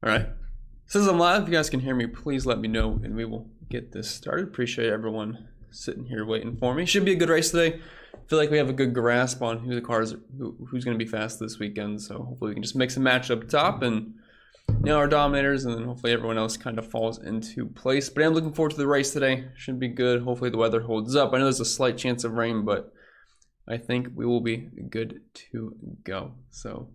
All right. Since I'm live, if you guys can hear me, please let me know and we will get this started. Appreciate everyone sitting here waiting for me. Should be a good race today. I feel like we have a good grasp on who's going to be fast this weekend. So hopefully we can just mix and match up top and nail our dominators, and then hopefully everyone else kind of falls into place. But I'm looking forward to the race today. Should be good. Hopefully the weather holds up. I know there's a slight chance of rain, but I think we will be good to go. So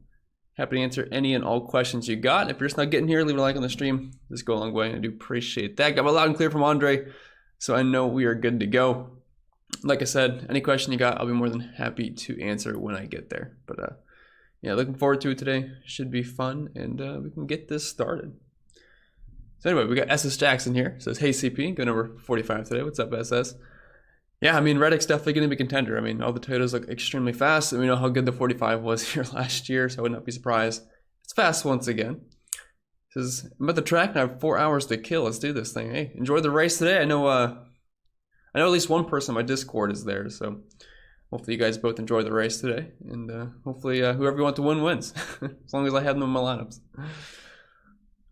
happy to answer any and all questions you got. If you're just not getting here, leave a like on the stream. This go a long way. I do appreciate that. Got my loud and clear from Andre, so I know we are good to go. Like I said, any question you got, I'll be more than happy to answer when I get there. But yeah, looking forward to it today. Should be fun, and we can get this started. So anyway, we got SS Jackson here. Says, hey CP, go number 45 today. What's up, SS? Yeah, I mean, Reddick's definitely going to be a contender. I mean, all the Toyotas look extremely fast, and we know how good the 45 was here last year, so I would not be surprised. It's fast once again. It says, I'm at the track and I have 4 hours to kill. Let's do this thing. Hey, enjoy the race today. I know at least one person on my Discord is there, so hopefully you guys both enjoy the race today, and hopefully whoever you want to win wins, as long as I have them in my lineups.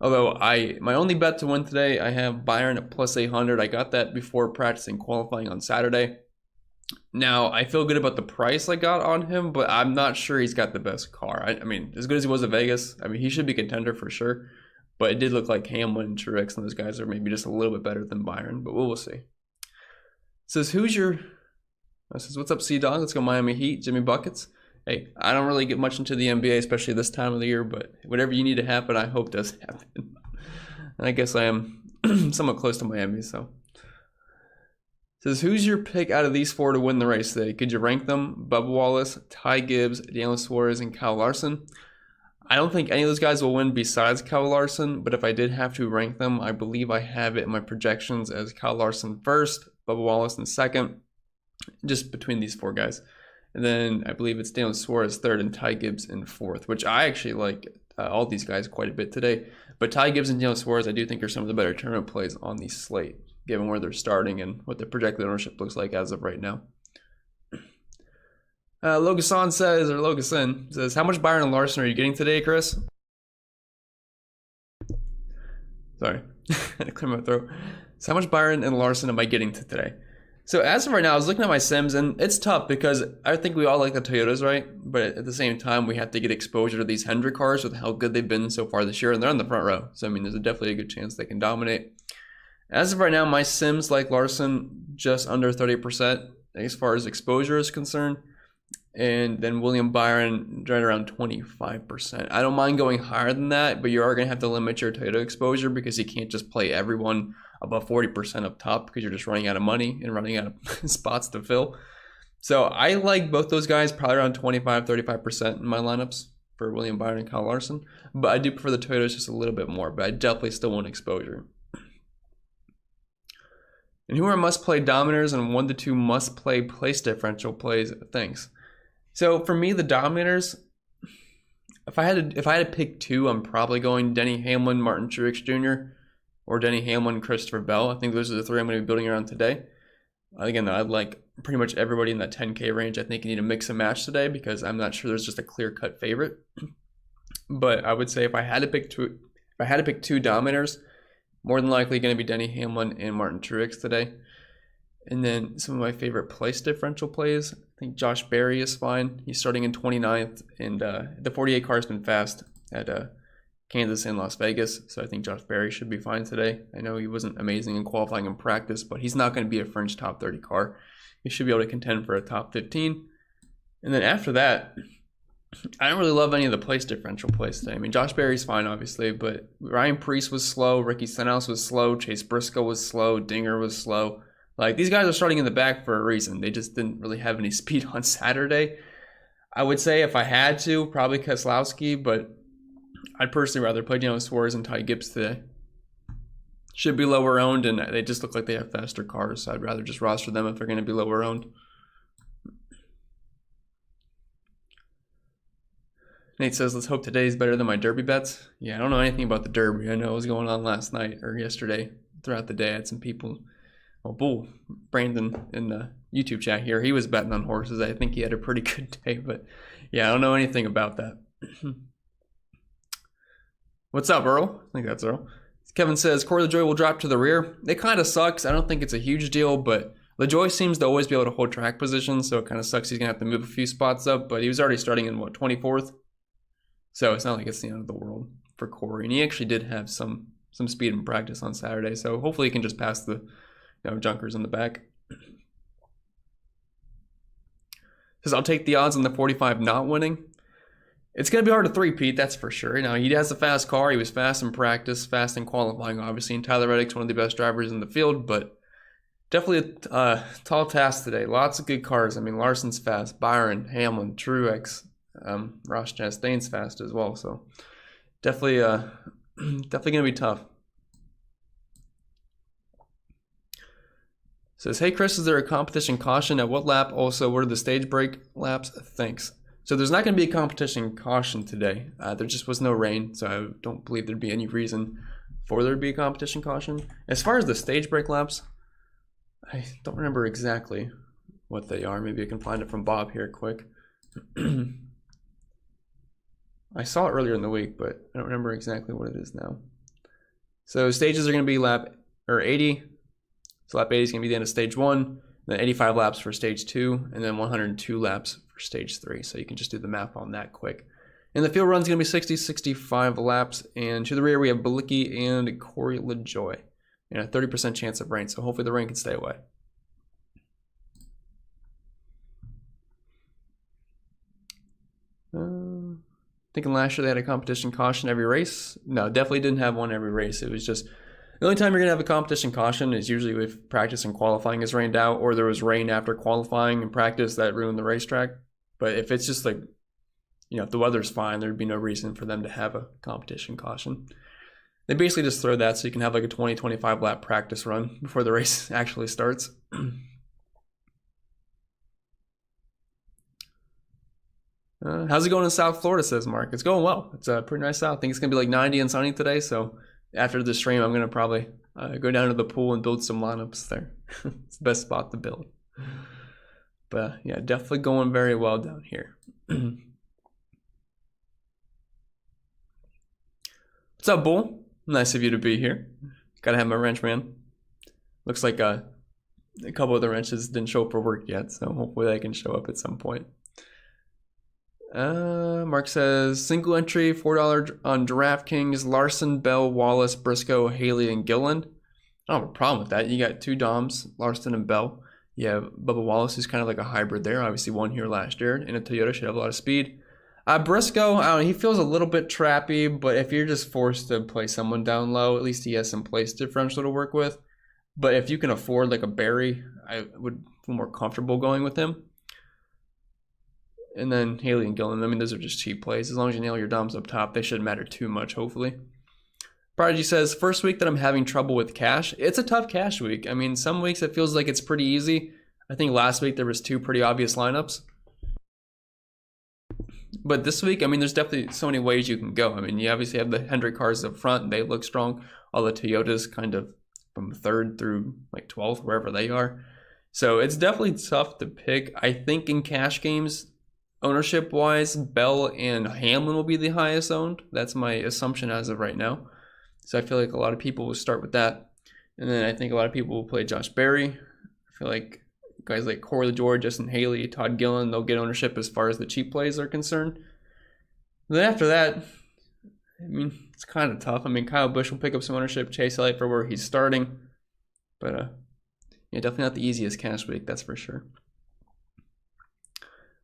Although my only bet to win today, I have Byron at plus 800. I got that before practicing qualifying on Saturday. Now, I feel good about the price I got on him, but I'm not sure he's got the best car. I mean, as good as he was at Vegas, I mean, he should be a contender for sure. But it did look like Hamlin and Truex and those guys are maybe just a little bit better than Byron, but we'll see. It says, what's up, C-Dog? Let's go Miami Heat, Jimmy Buckets. Hey, I don't really get much into the NBA, especially this time of the year, but whatever you need to happen, I hope does happen. And I guess I am somewhat close to Miami, so. It says, who's your pick out of these four to win the race today? Could you rank them? Bubba Wallace, Ty Gibbs, Daniel Suarez, and Kyle Larson. I don't think any of those guys will win besides Kyle Larson, but if I did have to rank them, I believe I have it in my projections as Kyle Larson first, Bubba Wallace in second, just between these four guys. And then I believe it's Daniel Suarez third and Ty Gibbs in fourth, which I actually like all these guys quite a bit today. But Ty Gibbs and Daniel Suarez, I do think are some of the better tournament plays on the slate, given where they're starting and what the projected ownership looks like as of right now. Logason says, how much Byron and Larson are you getting today, Chris? Sorry, I had to clear my throat. So how much Byron and Larson am I getting today? So as of right now, I was looking at my sims, and it's tough because I think we all like the Toyotas, right? But at the same time, we have to get exposure to these Hendrick cars with how good they've been so far this year, and they're in the front row. So, I mean, there's definitely a good chance they can dominate. As of right now, my sims like Larson just under 30% as far as exposure is concerned, and then William Byron right around 25%. I don't mind going higher than that, but you are going to have to limit your Toyota exposure because you can't just play everyone above 40% up top because you're just running out of money and running out of spots to fill. So I like both those guys probably around 25-35% in my lineups for William Byron and Kyle Larson, but I do prefer the Toyotas just a little bit more, but I definitely still want exposure. And who are must-play dominators and 1 to 2 must-play place differential plays? Thanks. So for me, the dominators, if I had to pick 2, I'm probably going Denny Hamlin, Martin Truex Jr., or Denny Hamlin, Christopher Bell. I think those are the 3 I'm going to be building around today. Again, I'd like pretty much everybody in that 10K range. I think you need to mix and match today because I'm not sure there's just a clear-cut favorite. But I would say if I had to pick 2 dominators, more than likely going to be Denny Hamlin and Martin Truex today. And then some of my favorite place differential plays. I think Josh Berry is fine. He's starting in 29th, and the 48 car has been fast at Kansas and Las Vegas, so I think Josh Berry should be fine today. I know he wasn't amazing in qualifying and practice, but he's not going to be a fringe top 30 car. He should be able to contend for a top 15. And then after that, I don't really love any of the place differential plays today. I mean, Josh Berry's fine, obviously, but Ryan Preece was slow, Ricky Stenhouse was slow, Chase Briscoe was slow, Dinger was slow. Like, these guys are starting in the back for a reason. They just didn't really have any speed on Saturday. I would say if I had to, probably Keselowski, but I'd personally rather play Daniel Suarez and Ty Gibbs today. Should be lower owned, and they just look like they have faster cars, so I'd rather just roster them if they're going to be lower owned. Nate says, let's hope today's better than my Derby bets. Yeah, I don't know anything about the Derby. I know it was going on last night or yesterday. Throughout the day, I had some people. Well, Brandon in the YouTube chat here, he was betting on horses. I think he had a pretty good day, but yeah, I don't know anything about that. What's up, Earl? I think that's Earl. Kevin says Corey LaJoie will drop to the rear. It kind of sucks. I don't think it's a huge deal, but LaJoie seems to always be able to hold track position, so it kind of sucks he's going to have to move a few spots up, but he was already starting in, 24th? So it's not like it's the end of the world for Corey. And he actually did have some speed in practice on Saturday, so hopefully he can just pass the junkers in the back. Says, I'll take the odds on the 45 not winning. It's going to be hard to three-peat, that's for sure. Now, he has a fast car. He was fast in practice, fast in qualifying, obviously. And Tyler Reddick's one of the best drivers in the field, but definitely a tall task today. Lots of good cars. I mean, Larson's fast, Byron, Hamlin, Truex, Ross Chastain's fast as well. So definitely going to be tough. Says, hey, Chris, is there a competition caution at what lap? Also, what are the stage break laps? Thanks. So there's not going to be a competition caution today. There just was no rain, so I don't believe there'd be any reason for there to be a competition caution. As far as the stage break laps, I don't remember exactly what they are. Maybe I can find it from Bob here quick. I saw it earlier in the week, but I don't remember exactly what it is now. So stages are going to be lap 80. So lap 80 is going to be the end of stage 1, then 85 laps for stage 2, and then 102 laps for stage 3. So you can just do the math on that quick. And the field run's going to be 65 laps. And to the rear, we have Bilicki and Corey LaJoie. And a 30% chance of rain. So hopefully the rain can stay away. Thinking last year they had a competition caution every race. No, definitely didn't have one every race. It was just the only time you're going to have a competition caution is usually if practice and qualifying is rained out, or there was rain after qualifying and practice that ruined the racetrack. But if it's just like, if the weather's fine, there'd be no reason for them to have a competition caution. They basically just throw that so you can have like a 20-25 lap practice run before the race actually starts. How's it going in South Florida, says Mark? It's going well. It's pretty nice out. I think it's going to be like 90 and sunny today, so after the stream, I'm going to probably go down to the pool and build some lineups there. It's the best spot to build. But yeah, definitely going very well down here. What's up, Bull? Nice of you to be here. Gotta have my wrench, man. Looks like a couple of the wrenches didn't show up for work yet, so hopefully they can show up at some point. Mark says, single entry, $4 on DraftKings, Larson, Bell, Wallace, Briscoe, Haley, and Gilliland. I don't have a problem with that. You got two Doms, Larson and Bell. You have Bubba Wallace, who's kind of like a hybrid there. Obviously won here last year, and a Toyota should have a lot of speed. Briscoe, I don't know, he feels a little bit trappy, but if you're just forced to play someone down low, at least he has some place differential to work with. But if you can afford like a Barry, I would feel more comfortable going with him. And then Haley and Gillen, I mean, those are just cheap plays. As long as you nail your Doms up top, they shouldn't matter too much, hopefully. Prodigy says, first week that I'm having trouble with cash. It's a tough cash week. I mean, some weeks it feels like it's pretty easy. I think last week there was two pretty obvious lineups. But this week, I mean, there's definitely so many ways you can go. I mean, you obviously have the Hendrick cars up front. They look strong. All the Toyotas kind of from 3rd through like 12th, wherever they are. So it's definitely tough to pick. I think in cash games, ownership-wise, Bell and Hamlin will be the highest owned. That's my assumption as of right now. So I feel like a lot of people will start with that. And then I think a lot of people will play Josh Berry. I feel like guys like Corey LaJoie, Justin Haley, Todd Gillen, they'll get ownership as far as the cheap plays are concerned. And then after that, I mean, it's kind of tough. I mean, Kyle Busch will pick up some ownership, Chase Elliott for where he's starting. But yeah, definitely not the easiest cash week, that's for sure.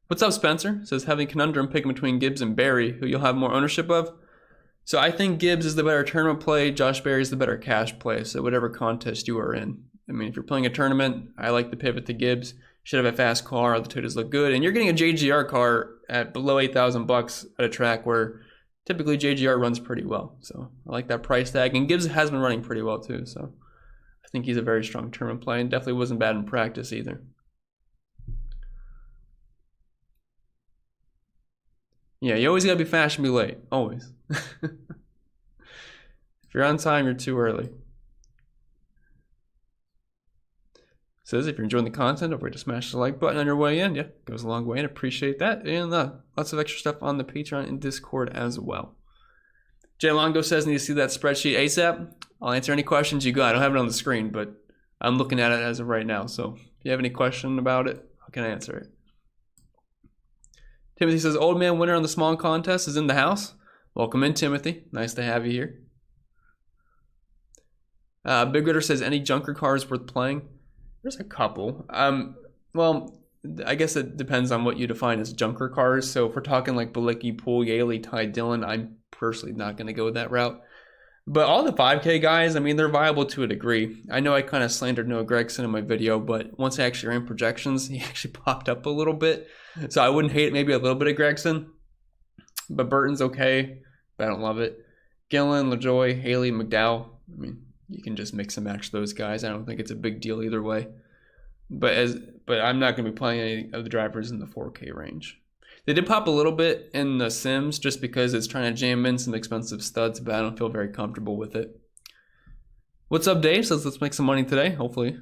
What's up, Spencer? Says, having conundrum picking between Gibbs and Barry, who you'll have more ownership of. So I think Gibbs is the better tournament play. Josh Berry is the better cash play. So whatever contest you are in. I mean, if you're playing a tournament, I like to pivot to Gibbs. Should have a fast car. The Toyotas look good. And you're getting a JGR car at below $8,000 at a track where typically JGR runs pretty well. So I like that price tag. And Gibbs has been running pretty well too. So I think he's a very strong tournament play and definitely wasn't bad in practice either. Yeah, you always got to be fast and be late. Always. If you're on time, you're too early. Says, if you're enjoying the content, don't forget to smash the like button on your way in. Yeah, goes a long way and appreciate that. And lots of extra stuff on the Patreon and Discord as well. Jay Longo says, need to see that spreadsheet ASAP. I'll answer any questions you got. I don't have it on the screen, but I'm looking at it as of right now. So if you have any question about it, I can answer it. Timothy says, old man winner on the small contest is in the house. Welcome in, Timothy. Nice to have you here. Big Ritter says, any junker cars worth playing? There's a couple. Well, I guess it depends on what you define as junker cars. So if we're talking like Balicki, Poole, Yaley, Ty Dillon, I'm personally not going to go that route. But all the 5K guys, I mean, they're viable to a degree. I know I kind of slandered Noah Gragson in my video, but once I actually ran projections, he actually popped up a little bit. So I wouldn't hate maybe a little bit of Gragson. But Burton's okay, but I don't love it. Gillen, LaJoy, Haley, McDowell. I mean, you can just mix and match those guys. I don't think it's a big deal either way. But I'm not going to be playing any of the drivers in the 4K range. They did pop a little bit in the Sims just because it's trying to jam in some expensive studs, but I don't feel very comfortable with it. What's up, Dave? Says let's make some money today. Hopefully.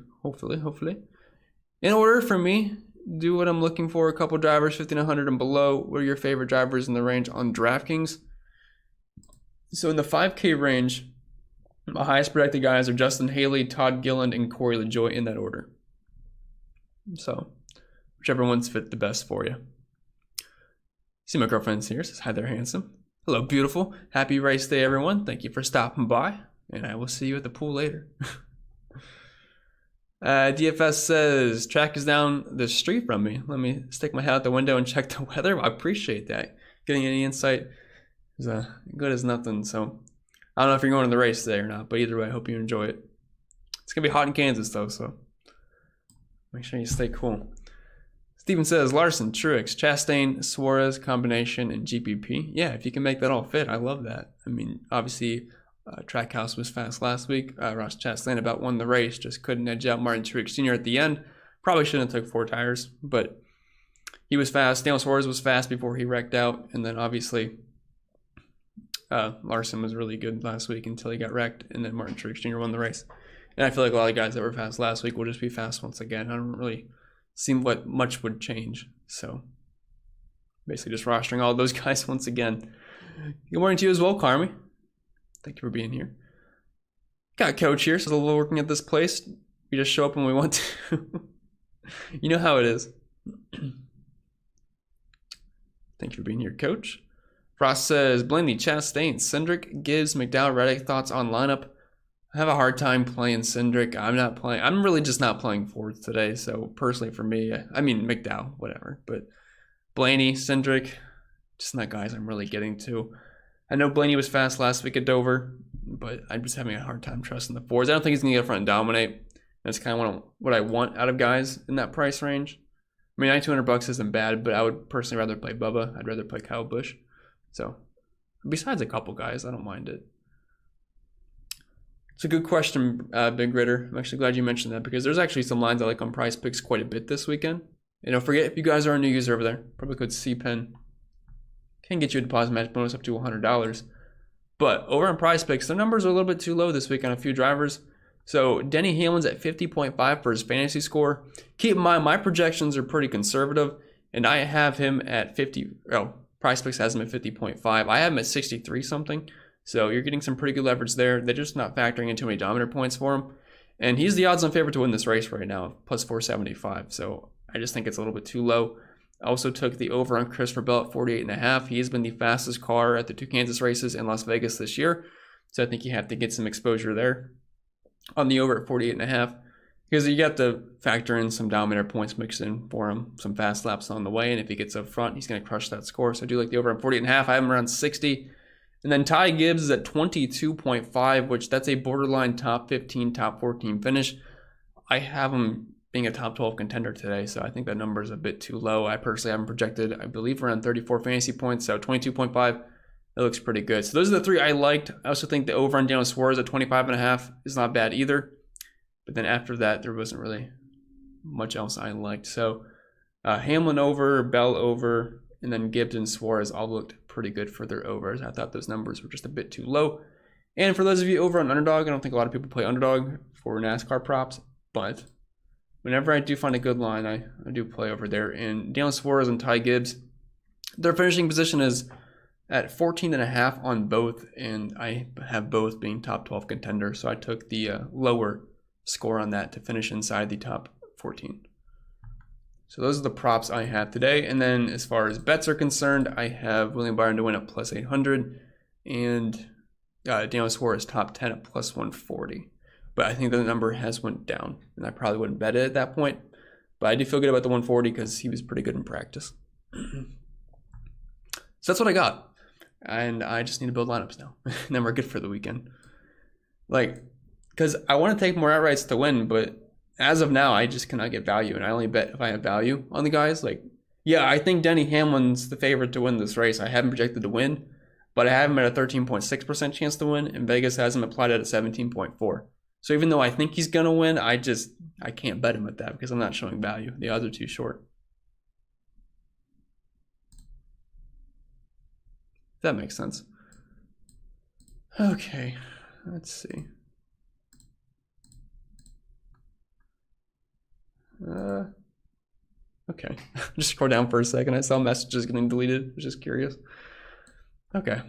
In order for me, do what I'm looking for. A couple drivers, 1,500 and below. What are your favorite drivers in the range on DraftKings? So in the 5K range, my highest projected guys are Justin Haley, Todd Gilliland, and Corey LaJoy in that order. So whichever one's fit the best for you. See my girlfriend's here. Says hi there, handsome. Hello, beautiful. Happy race day, everyone. Thank you for stopping by, and I will see you at the pool later. DFS says track is down the street from me. Let me stick my head out the window and check the weather. I appreciate that. Getting any insight is good as nothing. So I don't know if you're going to the race today or not, but either way, I hope you enjoy it. It's gonna be hot in Kansas though, so make sure you stay cool. Steven says, Larson, Truex, Chastain, Suarez, combination, and GPP. Yeah, if you can make that all fit, I love that. I mean, obviously, Trackhouse was fast last week. Ross Chastain about won the race, just couldn't edge out Martin Truex Jr. at the end. Probably shouldn't have took 4 tires, but he was fast. Daniel Suarez was fast before he wrecked out, and then obviously Larson was really good last week until he got wrecked, and then Martin Truex Jr. won the race. And I feel like a lot of guys that were fast last week will just be fast once again. I don't really seem what much would change. So basically just rostering all those guys once again. Good morning to you as well, Carmi. Thank you for being here. Got Coach here, says, we're working at this place. We just show up when we want to. You know how it is. Thank you for being here, Coach. Frost says, Blaney, Chastain, Cindric, Gibbs, McDowell, Reddick, thoughts on lineup? I have a hard time playing Cindric. I'm really just not playing Fords today. So personally for me, I mean McDowell, whatever. But Blaney, Cindric, just not guys I'm really getting to. I know Blaney was fast last week at Dover, but I'm just having a hard time trusting the Fords. I don't think he's going to get front and dominate. That's kind of what I want out of guys in that price range. I mean, $9,200 isn't bad, but I would personally rather play Bubba. I'd rather play Kyle Busch. So besides a couple guys, I don't mind it. It's a good question, Big Ritter. I'm actually glad you mentioned that because there's actually some lines I like on Prize Picks quite a bit this weekend. And don't forget, if you guys are a new user over there, probably code CPEN can get you a deposit match bonus up to $100. But over on Prize Picks, the numbers are a little bit too low this week on a few drivers. So Denny Hamlin's at 50.5 for his fantasy score. Keep in mind, my projections are pretty conservative, and I have him at 50. Oh, Prize Picks has him at 50.5. I have him at 63 something. So you're getting some pretty good leverage there. They're just not factoring in too many dominator points for him. And he's the odds-on favorite to win this race right now, plus 475. So I just think it's a little bit too low. I also took the over on Christopher Bell at 48.5. He has been the fastest car at the 2 Kansas races in Las Vegas this year. So I think you have to get some exposure there on the over at 48.5. Because you got to factor in some dominator points mixed in for him, some fast laps on the way. And if he gets up front, he's going to crush that score. So I do like the over on 48.5. I have him around 60. And then Ty Gibbs is at 22.5, which that's a borderline top 15, top 14 finish. I have him being a top 12 contender today, so I think that number is a bit too low. I personally haven't projected, I believe, around 34 fantasy points, so 22.5, that looks pretty good. So those are the 3 I liked. I also think the over on Daniel Suarez at 25.5 is not bad either. But then after that, there wasn't really much else I liked. So Hamlin over, Bell over, and then Gibbs and Suarez all looked pretty good for their overs. I thought those numbers were just a bit too low. And for those of you over on Underdog, I don't think a lot of people play Underdog for NASCAR props, but whenever I do find a good line, I do play over there. And Daniel Suarez and Ty Gibbs, their finishing position is at 14.5 on both, and I have both being top 12 contenders. So I took the lower score on that to finish inside the top 14. So those are the props I have today. And then as far as bets are concerned, I have William Byron to win at plus 800 and Daniel Suarez top 10 at plus 140. But I think the number has went down, and I probably wouldn't bet it at that point. But I do feel good about the 140 because he was pretty good in practice. So that's what I got. And I just need to build lineups now. And then we're good for the weekend. Like, because I want to take more outrights to win, but as of now, I just cannot get value. And I only bet if I have value on the guys. Like, yeah, I think Denny Hamlin's the favorite to win this race. I haven't projected to win, but I have him at a 13.6% chance to win, and Vegas has him applied at a 17.4%. So even though I think he's going to win, I can't bet him at that because I'm not showing value. The odds are too short. If that makes sense. Okay, let's see. Okay, just scroll down for a second. I saw messages getting deleted. I was just curious. Okay.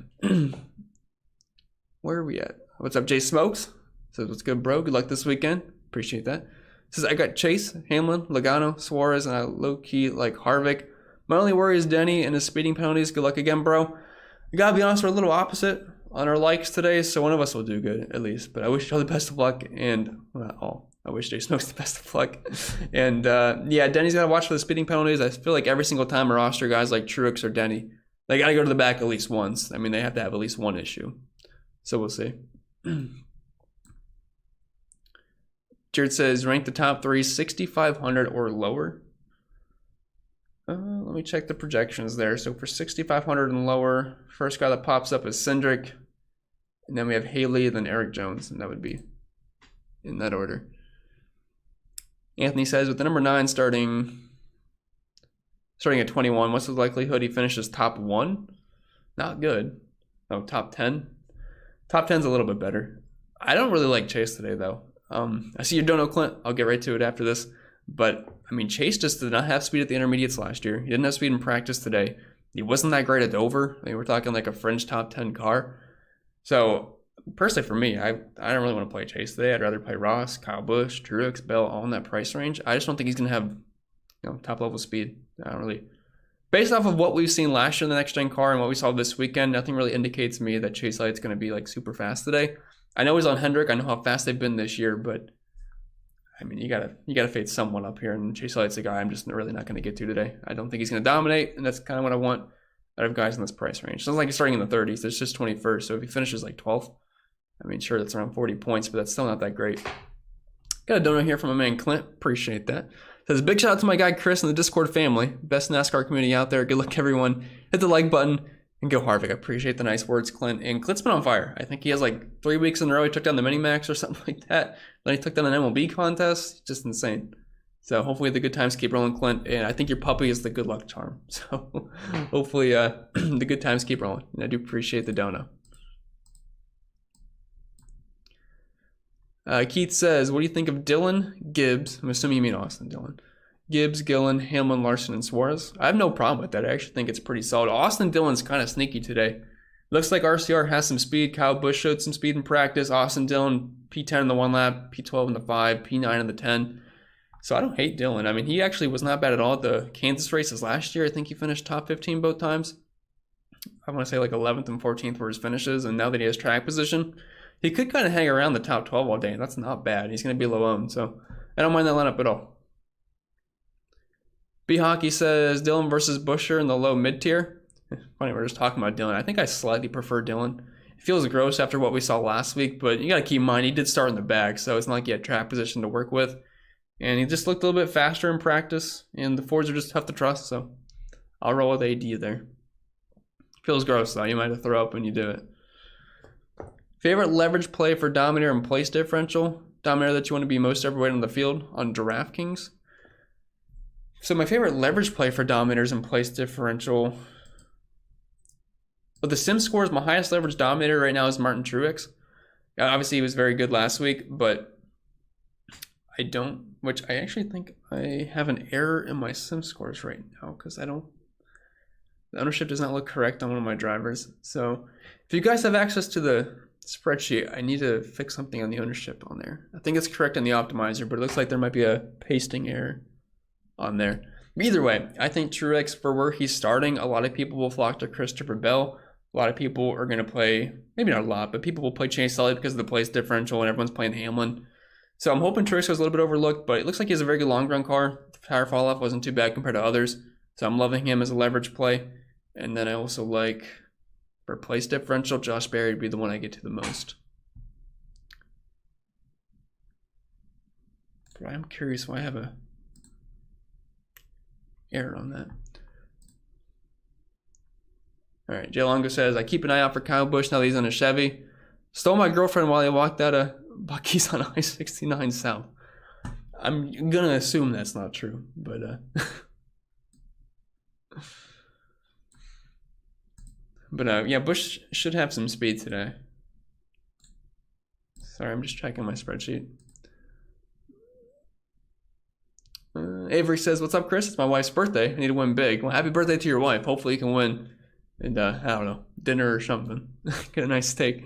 Where are we at? What's up, Jay Smokes? Says, what's good, bro? Good luck this weekend. Appreciate that. Says, I got Chase, Hamlin, Logano, Suarez, and I low-key like Harvick. My only worry is Denny and his speeding penalties. Good luck again, bro. I gotta be honest, we're a little opposite on our likes today, so one of us will do good, at least. But I wish you all the best of luck, and, well, not all. I wish Jay Smokes the best of luck. And, yeah, Denny's got to watch for the speeding penalties. I feel like every single time a roster guys like Truex or Denny, they got to go to the back at least once. I mean, they have to have at least one issue. So we'll see. Jared says, rank the top three 6,500 or lower. Let me check the projections there. So for 6,500 and lower, first guy that pops up is Cindric. And then we have Haley, then Eric Jones. And that would be in that order. Anthony says, with the number 9 starting at 21, what's the likelihood he finishes top 1? Not good. Oh, top 10? Top 10's a little bit better. I don't really like Chase today, though. I see you don't know Clint. I'll get right to it after this. But, I mean, Chase just did not have speed at the intermediates last year. He didn't have speed in practice today. He wasn't that great at Dover. I mean, we're talking like a fringe top 10 car. So, personally for me, I don't really want to play Chase today. I'd rather play Ross, Kyle Busch, Truex, Bell, all in that price range. I just don't think he's going to have, top level speed. I don't really. Based off of what we've seen last year in the next gen car and what we saw this weekend, nothing really indicates to me that Chase Elliott's going to be like super fast today. I know he's on Hendrick. I know how fast they've been this year, but I mean, you gotta fade someone up here, and Chase Elliott's a guy I'm just really not going to get to today. I don't think he's going to dominate, and that's kind of what I want out of guys in this price range. Sounds like he's starting in the 30s. It's just 21st, so if he finishes like 12th, I mean, sure, that's around 40 points, but that's still not that great. Got a donut here from my man Clint. Appreciate that. Says, big shout out to my guy Chris and the Discord family. Best NASCAR community out there. Good luck, everyone. Hit the like button and go Harvick. I appreciate the nice words, Clint. And Clint's been on fire. I think he has like 3 weeks in a row. He took down the Minimax or something like that. Then he took down an MLB contest. Just insane. So hopefully the good times keep rolling, Clint. And I think your puppy is the good luck charm. So hopefully the good times keep rolling. And I do appreciate the donut. Keith says, what do you think of Dillon, Gibbs? I'm assuming you mean Austin Dillon. Gibbs, Gillen, Hamlin, Larson, and Suarez. I have no problem with that. I actually think it's pretty solid. Austin Dillon's kind of sneaky today. Looks like RCR has some speed. Kyle Busch showed some speed in practice. Austin Dillon, P10 in the 1 lap, P12 in the 5, P9 in the 10. So I don't hate Dillon. I mean, he actually was not bad at all at the Kansas races last year. I think he finished top 15 both times. I want to say like 11th and 14th were his finishes. And now that he has track position, he could kind of hang around the top 12 all day. And that's not bad. He's going to be low owned. So I don't mind that lineup at all. B Hockey says Dillon versus Buescher in the low mid tier. Funny, we're just talking about Dillon. I think I slightly prefer Dillon. It feels gross after what we saw last week, but you got to keep in mind he did start in the back, so it's not like he had track position to work with. And he just looked a little bit faster in practice, and the Fords are just tough to trust, so I'll roll with AD there. Feels gross, though. You might have to throw up when you do it. Favorite leverage play for Dominator and place differential? Dominator that you want to be most overweight on the field on DraftKings? So my favorite leverage play for Dominators and place differential. Well, the sim scores, my highest leverage Dominator right now is Martin Truex. Obviously, he was very good last week, but I actually think I have an error in my sim scores right now because I don't The ownership does not look correct on one of my drivers. So if you guys have access to the spreadsheet, I need to fix something on the ownership on there. I think it's correct on the optimizer, but it looks like there might be a pasting error on there. Either way, I think Truex, for where he's starting, a lot of people will flock to Christopher Bell. A lot of people are going to play, maybe not a lot, but people will play Chase Elliott because of the place differential and everyone's playing Hamlin. So I'm hoping Truex was a little bit overlooked, but it looks like he has a very good long run car. The tire fall off wasn't too bad compared to others. So I'm loving him as a leverage play. And then I also like, for place differential, Josh Berry would be the one I get to the most. But I'm curious why I have a error on that. All right, Jay Longo says, I keep an eye out for Kyle Busch now that he's on a Chevy. Stole my girlfriend while he walked out of Buc-ee's on I-69 South. I'm going to assume that's not true, but yeah, Busch should have some speed today. Sorry, I'm just checking my spreadsheet. Avery says, what's up, Chris? It's my wife's birthday. I need to win big. Well, happy birthday to your wife. Hopefully you can win. And I don't know, dinner or something. Get a nice steak.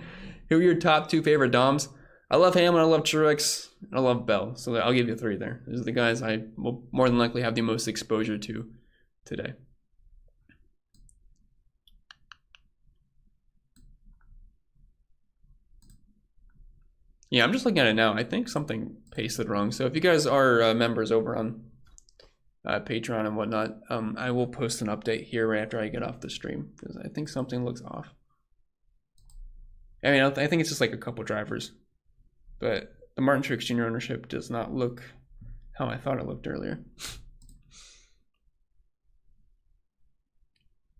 Who are your top 2 favorite Doms? I love Hamlin, I love Truex, and I love Bell. So I'll give you 3 there. Those are the guys I will more than likely have the most exposure to today. Yeah, I'm just looking at it now. I think something pasted wrong. So if you guys are members over on Patreon and whatnot, I will post an update here right after I get off the stream because I think something looks off. I mean, I think it's just like a couple drivers, but the Martin Truex Jr. ownership does not look how I thought it looked earlier.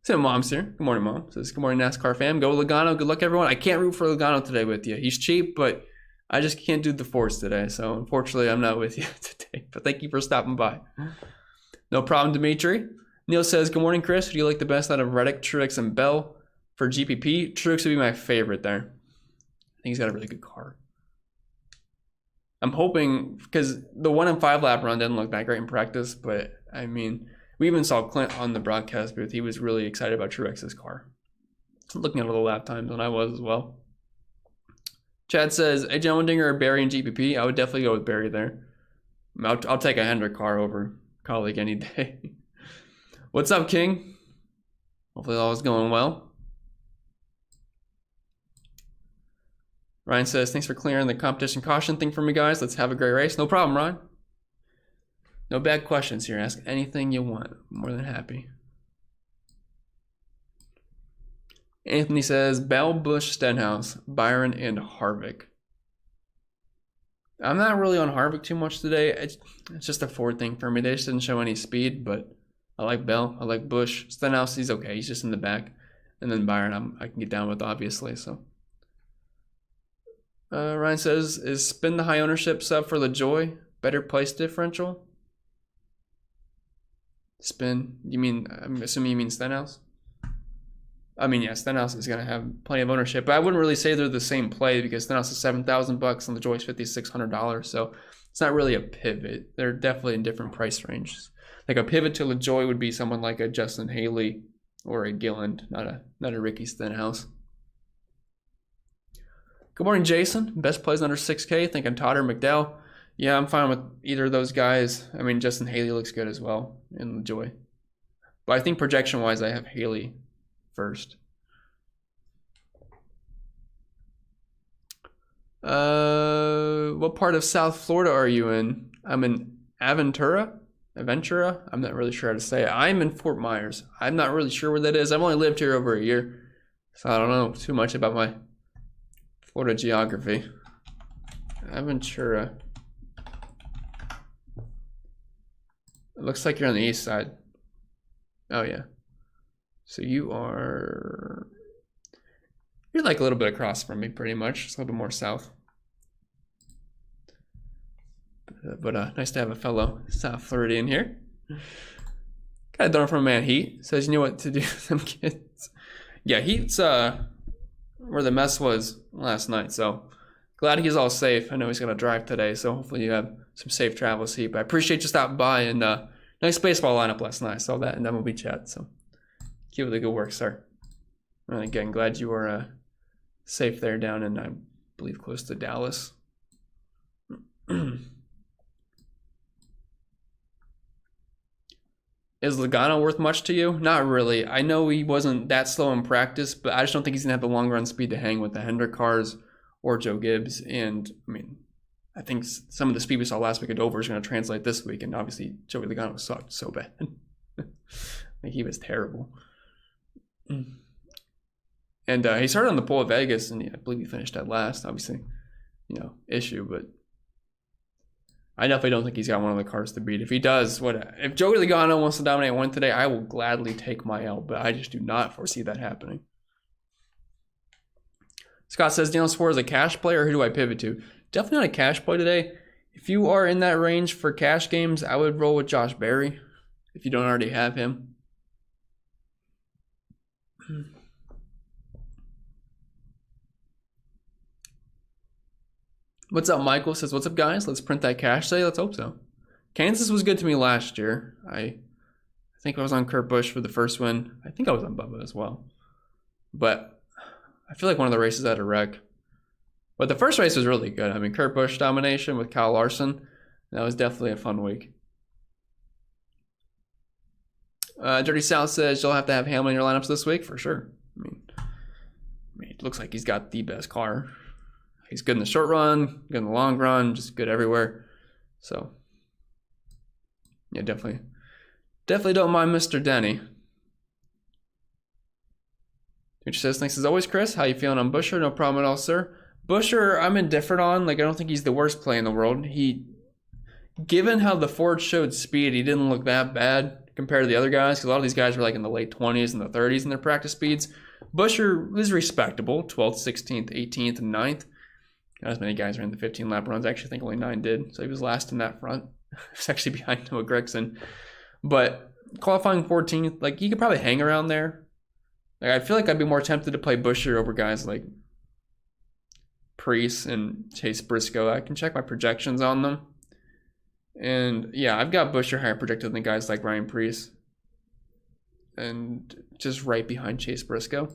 So Mom's here. Good morning, Mom. Says, good morning, NASCAR fam. Go Logano. Good luck, everyone. I can't root for Logano today with you. He's cheap, but I just can't do the force today. So unfortunately, I'm not with you today. But thank you for stopping by. No problem, Dimitri. Neil says, good morning, Chris. Who do you like the best out of Reddick, Truex, and Bell for GPP? Truex would be my favorite there. I think he's got a really good car. I'm hoping, because the 1 and 5 lap run didn't look that great in practice, but I mean, we even saw Clint on the broadcast booth. He was really excited about Truex's car. Looking at all the lap times, and I was as well. Chad says, AJ Allmendinger or Barry in GPP? I would definitely go with Barry there. I'll take a Hendrick car over colleague any day. What's up, King? Hopefully all is going well. Ryan says, thanks for clearing the competition caution thing for me, guys. Let's have a great race. No problem, Ryan. No bad questions here. Ask anything you want. I'm more than happy. Anthony says, Bell, Busch, Stenhouse, Byron, and Harvick. I'm not really on Harvick too much today. It's just a Ford thing for me. They just didn't show any speed, but I like Bell. I like Busch. Stenhouse, he's okay. He's just in the back. And then Byron, I can get down with, obviously. So Ryan says, is spin the high ownership sub for LaJoy better place differential? Spin? You mean, I'm assuming you mean Stenhouse? I mean, yeah, Stenhouse is going to have plenty of ownership, but I wouldn't really say they're the same play because Stenhouse is $7,000 and LaJoy's $5,600, so it's not really a pivot. They're definitely in different price ranges. Like a pivot to LaJoy would be someone like a Justin Haley or a Gilland, not a Ricky Stenhouse. Good morning, Jason. Best plays under 6K. Thinking Todd or McDowell. Yeah, I'm fine with either of those guys. I mean, Justin Haley looks good as well in LaJoy. But I think projection-wise, I have Haley first. What part of South Florida are you in? I'm in Aventura? I'm not really sure how to say it. I'm in Fort Myers. I'm not really sure where that is. I've only lived here over a year, so I don't know too much about my Florida geography. Aventura. It looks like you're on the east side. Oh yeah. So you're like a little bit across from me, pretty much. Just a little bit more south. But nice to have a fellow South Floridian here. Got it done from man Heat. Says, you know what to do with them kids. Yeah, Heat's where the mess was last night. So glad he's all safe. I know he's gonna drive today, so hopefully you have some safe travels, Heat. But I appreciate you stopping by, and nice baseball lineup last night. I saw that in MLB chat. So Keep it a good work, sir. And again, glad you are safe there down in, I believe, close to Dallas. Is Logano worth much to you? Not really. I know he wasn't that slow in practice, but I just don't think he's going to have the long run speed to hang with the Hendrick cars or Joe Gibbs. And, I mean, I think some of the speed we saw last week at Dover is going to translate this week. And obviously, Joey Logano sucked so bad. Like, he was terrible. And he started on the pole at Vegas, and I believe he finished at last. Obviously, issue, but I definitely don't think he's got one of the cars to beat. If he does, if Joey Logano wants to dominate one today, I will gladly take my L, but I just do not foresee that happening. Scott says, Daniel Suarez a cash play, or who do I pivot to? Definitely not a cash play today. If you are in that range for cash games, I would roll with Josh Berry if you don't already have him. What's up, Michael? Says, what's up, guys? Let's print that cash today. Let's hope so. Kansas was good to me last year. I think I was on Kurt Busch for the first win. I think I was on Bubba as well. But I feel like one of the races had a wreck. But the first race was really good. I mean, Kurt Busch domination with Kyle Larson. That was definitely a fun week. Dirty South says, you'll have to have Hamlin in your lineups this week for sure. I mean, it looks like he's got the best car. He's good in the short run, good in the long run, just good everywhere. So, yeah, definitely don't mind Mr. Denny. Which says, thanks as always, Chris. How you feeling on Buescher? No problem at all, sir. Buescher, I'm indifferent on. Like, I don't think he's the worst play in the world. Given how the Ford showed speed, he didn't look that bad compared to the other guys, because a lot of these guys were like in the late 20s and the 30s in their practice speeds. Buescher was respectable, 12th, 16th, 18th, and 9th. Not as many guys ran the 15-lap runs. I actually think only 9 did. So he was last in that front. He was actually behind Noah Gragson. But qualifying 14th, like, he could probably hang around there. Like, I feel like I'd be more tempted to play Buescher over guys like Preece and Chase Briscoe. I can check my projections on them. And, yeah, I've got Buescher higher projected than guys like Ryan Preece. And just right behind Chase Briscoe.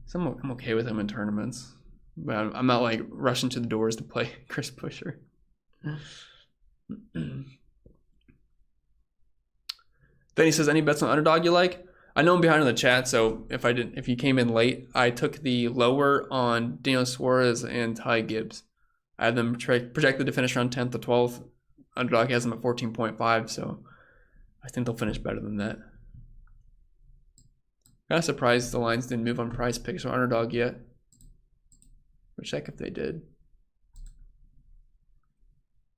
So I'm okay with him in tournaments. But I'm not like rushing to the doors to play Chris Buescher. Then he says, any bets on underdog you like? I know I'm behind in the chat, so if you came in late, I took the lower on Daniel Suarez and Ty Gibbs. I had them projected to finish around 10th to 12th. Underdog has them at 14.5, so I think they'll finish better than that. Kind of surprised the lines didn't move on Prize Picks or underdog yet. We'll check if they did.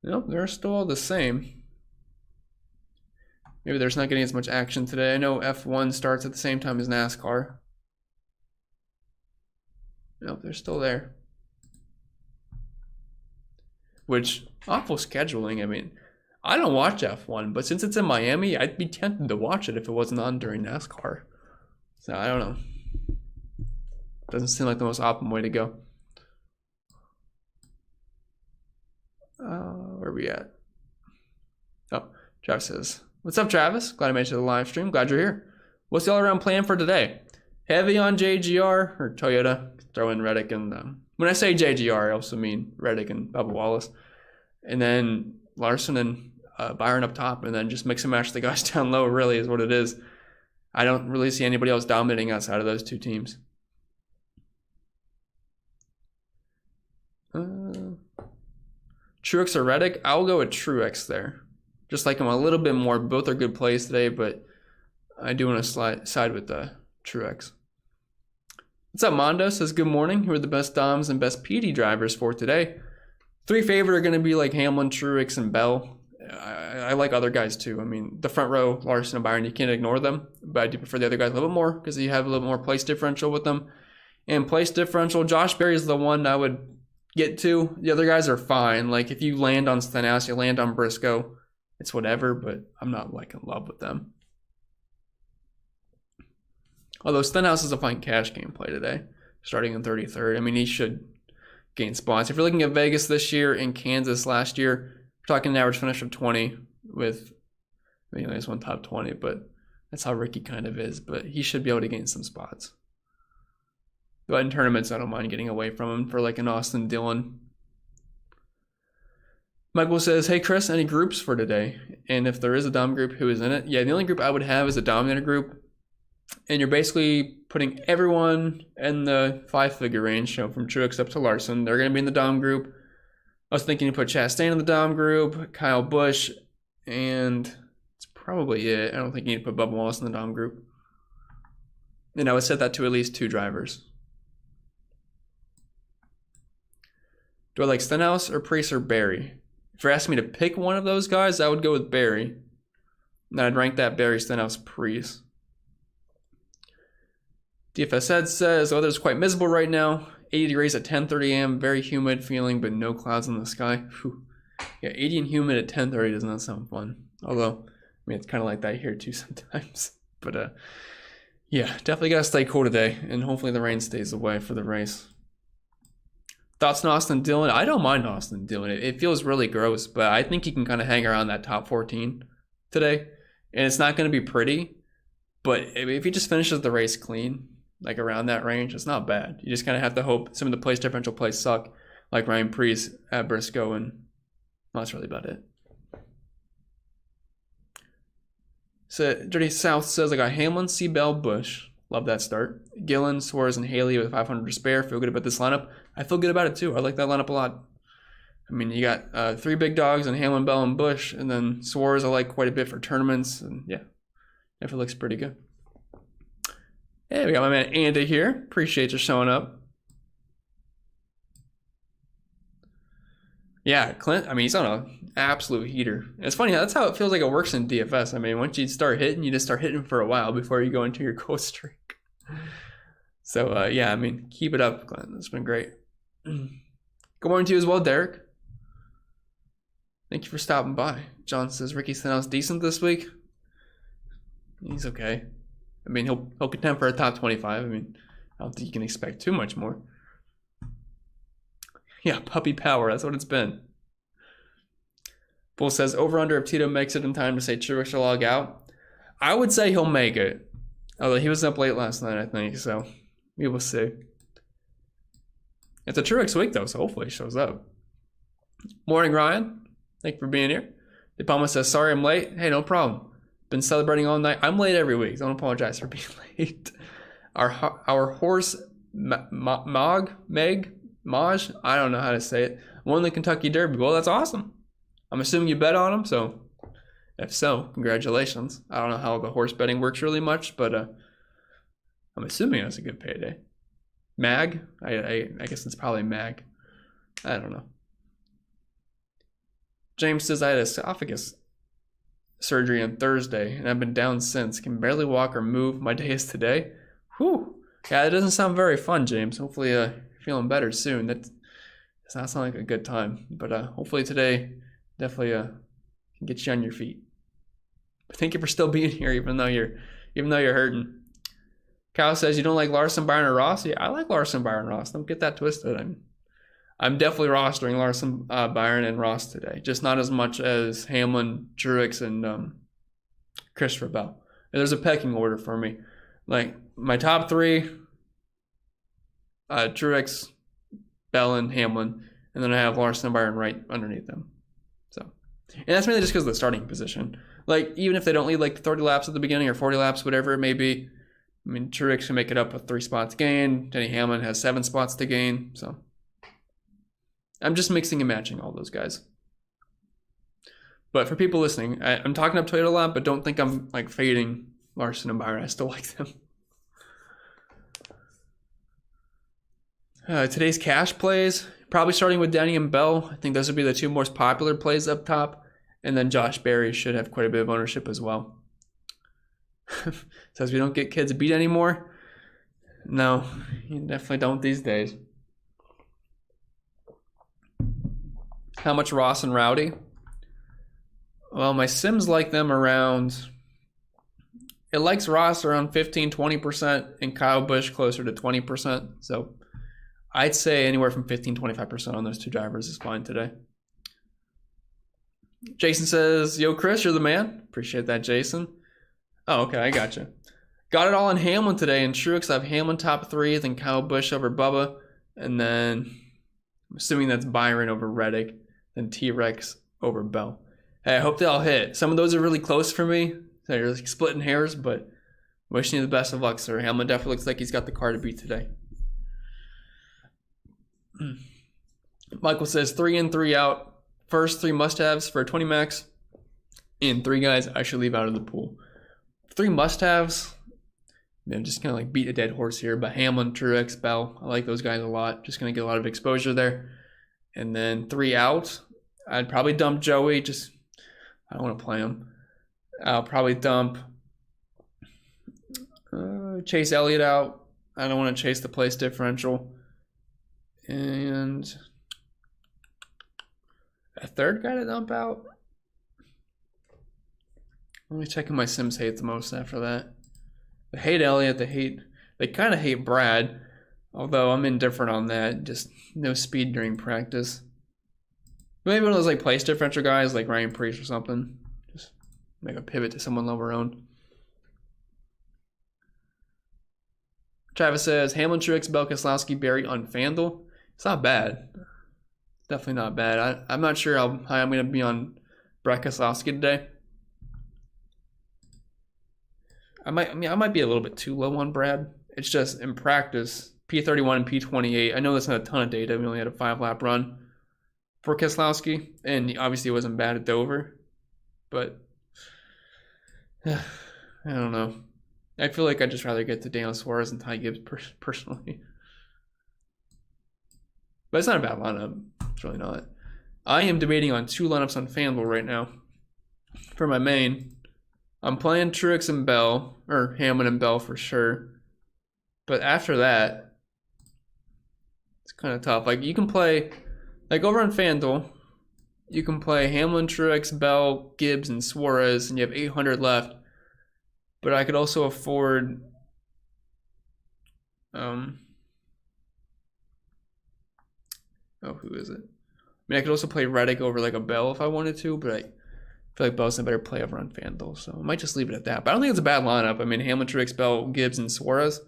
Nope, they're still all the same. Maybe there's not getting as much action today. I know F1 starts at the same time as NASCAR. Nope, they're still there. Which, awful scheduling. I mean, I don't watch F1, but since it's in Miami, I'd be tempted to watch it if it wasn't on during NASCAR. So, I don't know. Doesn't seem like the most optimal way to go. Where are we at? Oh, Travis says, what's up, Travis? Glad I made it to the live stream. Glad you're here. What's the all-around plan for today? Heavy on JGR or Toyota. Throw in Reddick and when I say JGR, I also mean Reddick and Bubba Wallace. And then Larson and Byron up top, and then just mix and match the guys down low, really, is what it is. I don't really see anybody else dominating outside of those two teams. Truex or Reddick? I'll go with Truex there. Just like him a little bit more. Both are good plays today, but I do want to side with Truex. What's up, Mondo? Says, good morning. Who are the best Doms and best PD drivers for today? 3 favorite are going to be like Hamlin, Truex, and Bell. I like other guys too. I mean, the front row, Larson and Byron, you can't ignore them. But I do prefer the other guys a little bit more because you have a little more place differential with them. And place differential, Josh Berry is the one I would get to. The other guys are fine. Like, if you land on Stenhouse, you land on Briscoe, it's whatever, but I'm not like in love with them. Although Stenhouse is a fine cash game play today, starting in 33rd. I mean, he should gain spots. If you're looking at Vegas this year and Kansas last year, we're talking an average finish of 20 with, I mean, there's one top 20, but That's how Ricky kind of is, but he should be able to gain some spots. But in tournaments, I don't mind getting away from him for like an Austin Dillon. Michael says, hey Chris, any groups for today? And if there is a Dom group, who is in it? Yeah, the only group I would have is a Dominator group. And you're basically putting everyone in the 5-figure range, so from Truex up to Larson. They're going to be in the Dom group. I was thinking to put Chastain in the Dom group, Kyle Busch, and that's probably it. I don't think you need to put Bubba Wallace in the Dom group. And I would set that to at least 2 drivers. Do I like Stenhouse or Priest or Barry? If you're asking me to pick one of those guys, I would go with Barry. And I'd rank that Barry, Stenhouse, Priest. DFS Ed says, weather's quite miserable right now. 80 degrees at 10:30 a.m. Very humid feeling, but no clouds in the sky. Whew. Yeah, 80 and humid at 10:30 does not sound fun. Although, I mean, it's kind of like that here too sometimes. But yeah, definitely gotta stay cool today, and hopefully the rain stays away for the race. Thoughts on Austin Dillon? I don't mind Austin Dillon. It feels really gross, but I think he can kind of hang around that top 14 today. And it's not going to be pretty, but if he just finishes the race clean, like around that range, it's not bad. You just kind of have to hope some of the place differential plays suck, like Ryan Preece at Briscoe, and that's really about it. So Dirty South says, I got Hamlin, Seabell, Busch. Love that start. Gillen, Suarez, and Haley with 500 to spare. Feel good about this lineup. I feel good about it too. I like that lineup a lot. I mean, you got 3 big dogs and Hamlin, Bell, and Busch, and then Suarez I like quite a bit for tournaments, and yeah, definitely looks pretty good. Hey, we got my man Andy here. Appreciate you showing up. Yeah, Clint, I mean, he's on an absolute heater. It's funny, that's how it feels like it works in DFS. I mean, once you start hitting, you just start hitting for a while before you go into your cold streak. So, yeah, I mean, keep it up, Clint. It's been great. Good morning to you as well, Derek. Thank you for stopping by. John says, Ricky Stenhouse decent this week? He's okay. I mean, he'll contend for a top 25. I mean, I don't think you can expect too much more. Yeah, puppy power. That's what it's been. Bull says, over-under if Tito makes it in time to say Truex will log out. I would say he'll make it. Although he was up late last night, I think. So we will see. It's a Truex week, though, so hopefully he shows up. Morning, Ryan. Thank you for being here. De Palma says, sorry I'm late. Hey, no problem. Been celebrating all night. I'm late every week. Don't apologize for being late. Our horse, Maj, I don't know how to say it, won the Kentucky Derby. Well, that's awesome. I'm assuming you bet on him, so if so, congratulations. I don't know how the horse betting works really much, but I'm assuming that's a good payday. Mag? I guess it's probably Mag. I don't know. James says, I had esophagus surgery on Thursday, and I've been down since. Can barely walk or move. My day is today. Whew. Yeah, it doesn't sound very fun, James. Hopefully you're feeling better soon. That does not sound like a good time. But hopefully today definitely can get you on your feet. But thank you for still being here, even though you're hurting. Kyle says you don't like Larson, Byron, or Ross. Yeah, I like Larson, Byron, Ross. Don't get that twisted. I'm definitely rostering Larson, Byron, and Ross today. Just not as much as Hamlin, Truex, and Christopher Bell. And there's a pecking order for me. Like my top 3, Truex, Bell, and Hamlin, and then I have Larson and Byron right underneath them. So, and that's mainly just because of the starting position. Like even if they don't lead like 30 laps at the beginning or 40 laps, whatever it may be, I mean Truex can make it up with 3 spots gained. Denny Hamlin has 7 spots to gain. So I'm just mixing and matching all those guys. But for people listening, I'm talking up Toyota a lot, but don't think I'm like fading Larson and Byron. I still like them. Today's cash plays, probably starting with Denny and Bell. I think those would be the 2 most popular plays up top. And then Josh Berry should have quite a bit of ownership as well. Says we don't get kids beat anymore. No, you definitely don't these days. How much Ross and Rowdy? Well, my Sims like them around, it likes Ross around 15-20% and Kyle Busch closer to 20%. So I'd say anywhere from 15-25% on those 2 drivers is fine today. Jason says, yo, Chris, you're the man. Appreciate that, Jason. Oh, okay, I gotcha. Got it all in Hamlin today. In Truex, I have Hamlin top 3, then Kyle Busch over Bubba, and then I'm assuming that's Byron over Reddick, then T-Rex over Bell. Hey, I hope they all hit. Some of those are really close for me. They're like splitting hairs, but wishing you the best of luck, sir. Hamlin definitely looks like he's got the car to beat today. Michael says 3 in, 3 out. First 3 must-haves for 20 max, and 3 guys I should leave out of the pool. 3 must-haves. I'm just gonna like beat a dead horse here, but Hamlin, Truex, Bell, I like those guys a lot. Just gonna get a lot of exposure there. And then 3 out, I'd probably dump Joey. Just I don't want to play him. I'll probably dump Chase Elliott out. I don't want to chase the place differential. And a third guy to dump out. Let me check who my Sims hate the most after that. They hate Elliott. They kind of hate Brad. Although I'm indifferent on that. Just no speed during practice. Maybe one of those like place differential guys like Ryan Preece or something. Just make a pivot to someone lower owned. Travis says Hamlin, Truex, Bell, Keselowski, Barry on FanDuel. It's not bad. Definitely not bad. I'm not sure how high I'm going to be on Brad Keselowski today. I might be a little bit too low on Brad. It's just in practice, P31 and P28. I know that's not a ton of data. We only had a 5-lap run for Keselowski, and obviously it wasn't bad at Dover. But I don't know. I feel like I'd just rather get to Daniel Suarez and Ty Gibbs personally. But it's not a bad lineup. It's really not. I am debating on 2 lineups on FanDuel right now. For my main, I'm playing Truex and Bell, or Hamlin and Bell for sure. But after that, it's kind of tough. Like you can play, like over on FanDuel, you can play Hamlin, Truex, Bell, Gibbs, and Suarez, and you have 800 left. But I could also afford who is it? I mean, I could also play Reddick over like a Bell if I wanted to, but I feel like Bell's a better play over on FanDuel, so I might just leave it at that. But I don't think it's a bad lineup. I mean, Hamlin, Truex, Bell, Gibbs, and Suarez.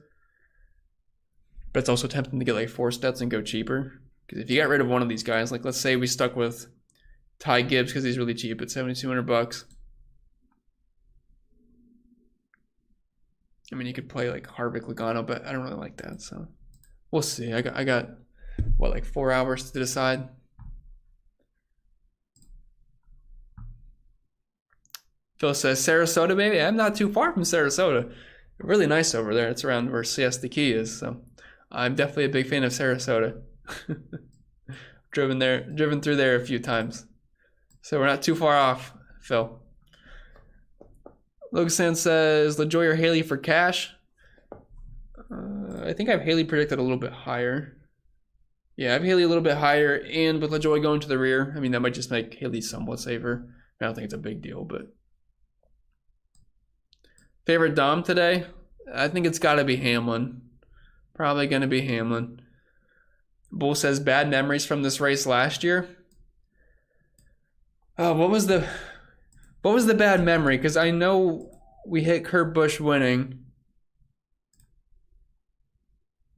But it's also tempting to get like 4 stats and go cheaper. Because if you got rid of one of these guys, like let's say we stuck with Ty Gibbs because he's really cheap at $7,200. I mean, you could play like Harvick, Logano, but I don't really like that. So we'll see. I got what, like 4 hours to decide. Phil says Sarasota, baby. I'm not too far from Sarasota. Really nice over there. It's around where Siesta Key is. So I'm definitely a big fan of Sarasota. driven through there a few times. So we're not too far off, Phil. Logan says LaJoy or Haley for cash. I think I have Haley predicted a little bit higher. Yeah, I have Haley a little bit higher, and with LaJoy going to the rear, I mean, that might just make Haley somewhat safer. I don't think it's a big deal, but... Favorite Dom today? I think it's got to be Hamlin. Probably going to be Hamlin. Bull says bad memories from this race last year. Oh, what was the bad memory? Because I know we hit Kurt Busch winning.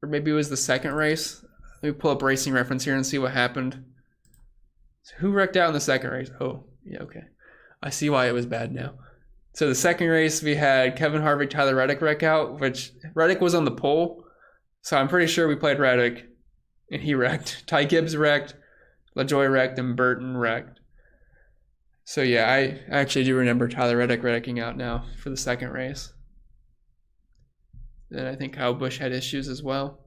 Or maybe it was the second race. Let me pull up Racing Reference here and see what happened. So who wrecked out in the second race? Oh, yeah, okay. I see why it was bad now. So the second race, we had Kevin Harvick, Tyler Reddick wreck out, which Reddick was on the pole. So I'm pretty sure we played Reddick, and he wrecked. Ty Gibbs wrecked, LaJoy wrecked, and Burton wrecked. So yeah, I actually do remember Tyler Reddick wrecking out now for the second race. Then I think Kyle Busch had issues as well.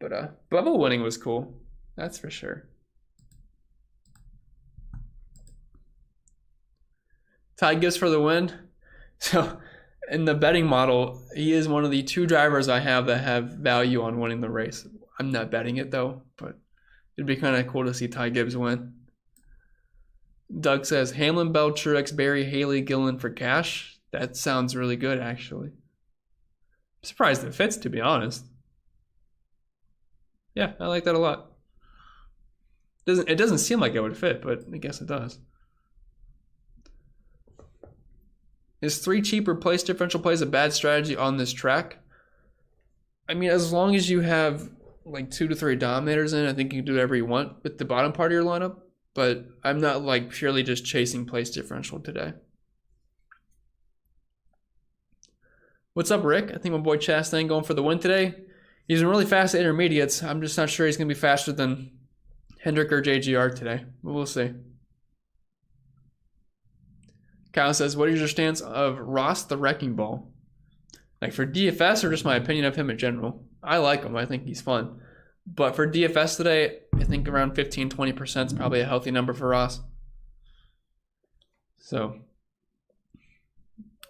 But Bubba winning was cool. That's for sure. Ty Gibbs for the win. So in the betting model, he is one of the 2 drivers I have that have value on winning the race. I'm not betting it though, but it'd be kind of cool to see Ty Gibbs win. Doug says Hamlin, Bell, Truex, Barry, Haley, Gillen for cash. That sounds really good, actually. I'm surprised it fits, to be honest. Yeah, I like that a lot. It doesn't seem like it would fit, but I guess it does. Is 3 cheaper place differential plays a bad strategy on this track? I mean, as long as you have like 2 to 3 dominators in, I think you can do whatever you want with the bottom part of your lineup. But I'm not like purely just chasing place differential today. What's up, Rick? I think my boy Chastain going for the win today. He's been really fast at intermediates. I'm just not sure he's going to be faster than Hendrick or JGR today. But we'll see. Kyle says, what is your stance of Ross the Wrecking Ball? Like for DFS or just my opinion of him in general? I like him. I think he's fun. But for DFS today, I think around 15-20% is probably a healthy number for Ross. So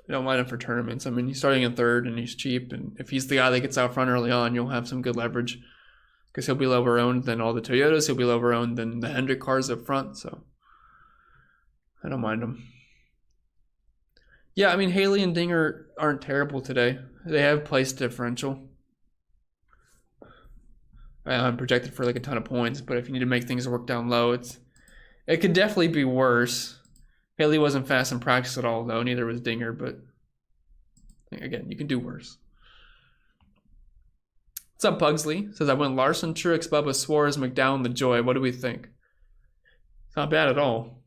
I don't mind him for tournaments. I mean, he's starting in 3rd and he's cheap. And if he's the guy that gets out front early on, you'll have some good leverage. Because he'll be lower owned than all the Toyotas. He'll be lower owned than the Hendrick cars up front. So I don't mind him. Yeah, I mean, Haley and Dinger aren't terrible today. They have place differential. I'm projected for like a ton of points, but if you need to make things work down low, it could definitely be worse. Haley wasn't fast in practice at all, though. Neither was Dinger, but again, you can do worse. What's up, Pugsley? Says I went Larson, Truex, Bubba, Suarez, McDowell, LaJoy. What do we think? It's not bad at all.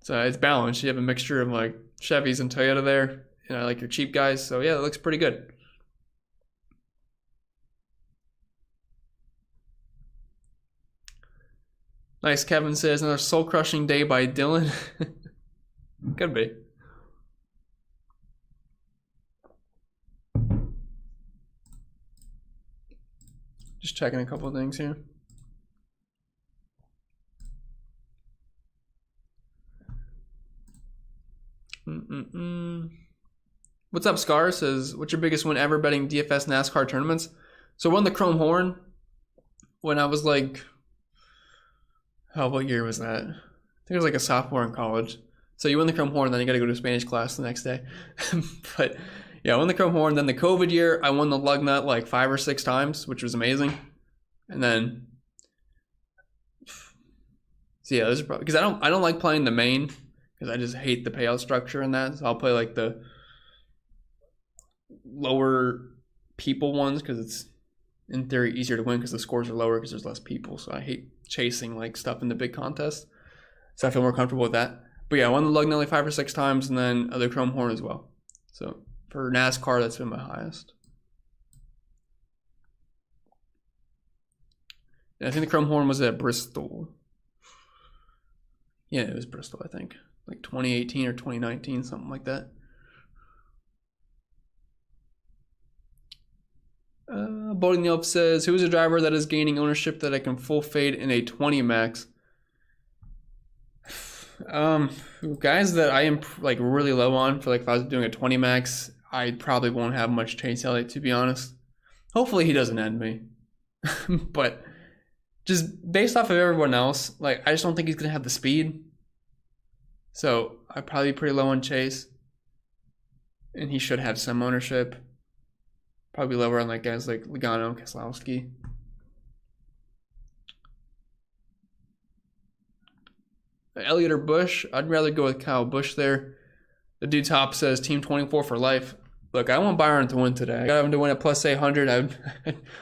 It's balanced. You have a mixture of like Chevys and Toyota there, and I like your cheap guys. So yeah, it looks pretty good. Nice. Kevin says another soul-crushing day by Dylan. Could be. Just checking a couple of things here. What's up, Scar? Says, what's your biggest win ever betting DFS NASCAR tournaments? So I won the Chrome Horn when I was like, what year was that? I think it was like a sophomore in college. So you win the Chrome Horn, then you got to go to Spanish class the next day. But yeah, I won the Chrome Horn. Then the COVID year, I won the lug nut like 5 or 6 times, which was amazing. And then, so yeah, this is probably because I don't like playing the main because I just hate the payout structure in that. So I'll play like the lower people ones because it's in theory easier to win because the scores are lower because there's less people. So I hate chasing like stuff in the big contest. So I feel more comfortable with that. But yeah, I won the lug nut like 5 or 6 times, and then the Chrome Horn as well. So for NASCAR, that's been my highest. And I think the Chrome Horn was at Bristol. Yeah, it was Bristol, I think. Like 2018 or 2019, something like that. Boating the Elf says, who is a driver that is gaining ownership that I can full fade in a 20 max? Guys that I am like really low on for like if I was doing a 20 max, I probably won't have much Chase Elliott, to be honest. Hopefully he doesn't end me. But just based off of everyone else, like I just don't think he's gonna have the speed. So I'd probably be pretty low on Chase. And he should have some ownership. Probably lower on like guys like Logano, Keselowski. Elliott or Busch? I'd rather go with Kyle Busch there. The dude top says Team 24 for life. Look, I want Byron to win today. I got him to win at plus 800.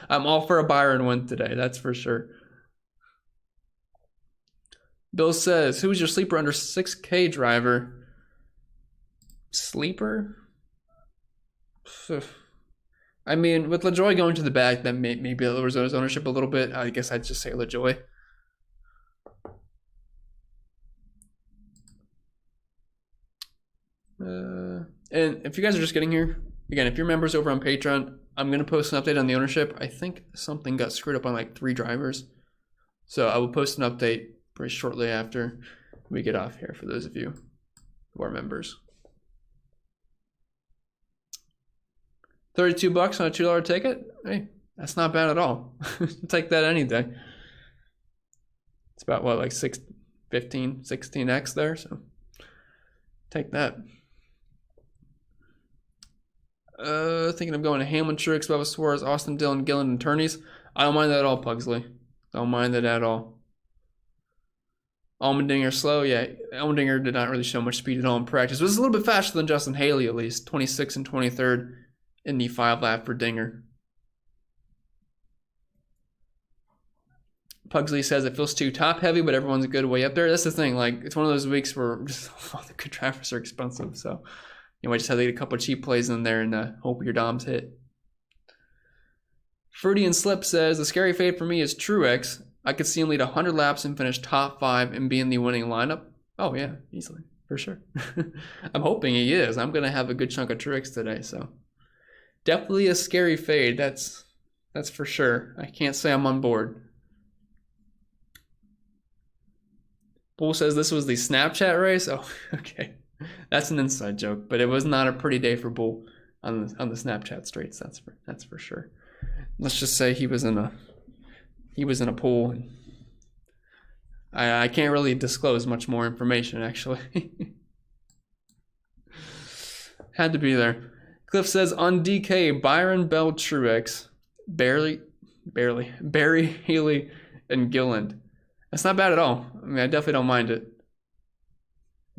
I'm all for a Byron win today, that's for sure. Bill says, who's your sleeper under 6K driver? Sleeper? I mean, with LaJoy going to the back, that maybe it lowers his ownership a little bit. I guess I'd just say LaJoy. And if you guys are just getting here, again, if you're members over on Patreon, I'm going to post an update on the ownership. I think something got screwed up on like 3 drivers. So I will post an update pretty shortly after we get off here for those of you who are members. $32 on a $2 ticket? Hey, that's not bad at all. Take that any day. It's about what, like 15, 16x there, so take that. Thinking of going to Hamlin, Truex, Bubba, Suarez, Austin, Dillon, Gillen, and Turney's. I don't mind that at all, Pugsley. Don't mind that at all. Allmendinger slow. Yeah, Allmendinger did not really show much speed at all in practice. It was a little bit faster than Justin Haley, at least. 26th and 23rd in the 5 lap for Dinger. Pugsley says it feels too top heavy, but everyone's a good way up there. That's the thing. Like, it's one of those weeks where just all the good drivers are expensive. So you might just have to get a couple of cheap plays in there and hope your DOMs hit. Fruity and Slip says the scary fade for me is Truex. I could see him lead 100 laps and finish top 5 and be in the winning lineup. Oh yeah, easily, for sure. I'm hoping he is. I'm gonna have a good chunk of Truex today, so definitely a scary fade. That's for sure. I can't say I'm on board. Bull says this was the Snapchat race. Oh, okay. That's an inside joke, but it was not a pretty day for Bull on the Snapchat streets. That's for sure. Let's just say he was in a pool. I can't really disclose much more information, actually. Had to be there. Cliff says on DK, Byron, Bell, Truex, Barry, Haley, and Gilland. That's not bad at all. I mean, I definitely don't mind it.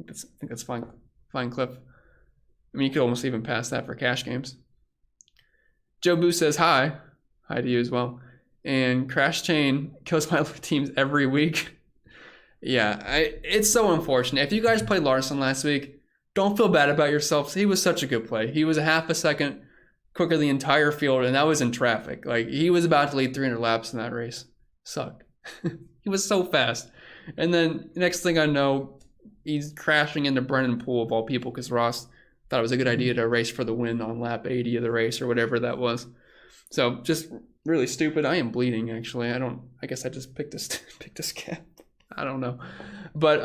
I think that's fine. Fine, Cliff. I mean, you could almost even pass that for cash games. Joe Boo says hi. Hi to you as well. And Crash Chain kills my teams every week. Yeah, it's so unfortunate. If you guys played Larson last week, don't feel bad about yourselves. He was such a good play. He was a half a second quicker than the entire field, and that was in traffic. Like, he was about to lead 300 laps in that race. Sucked. He was so fast. And then next thing I know, he's crashing into Brennan Poole of all people because Ross thought it was a good idea to race for the win on lap 80 of the race or whatever that was. So just really stupid. I am bleeding, actually. I guess I just picked a scab. I don't know. But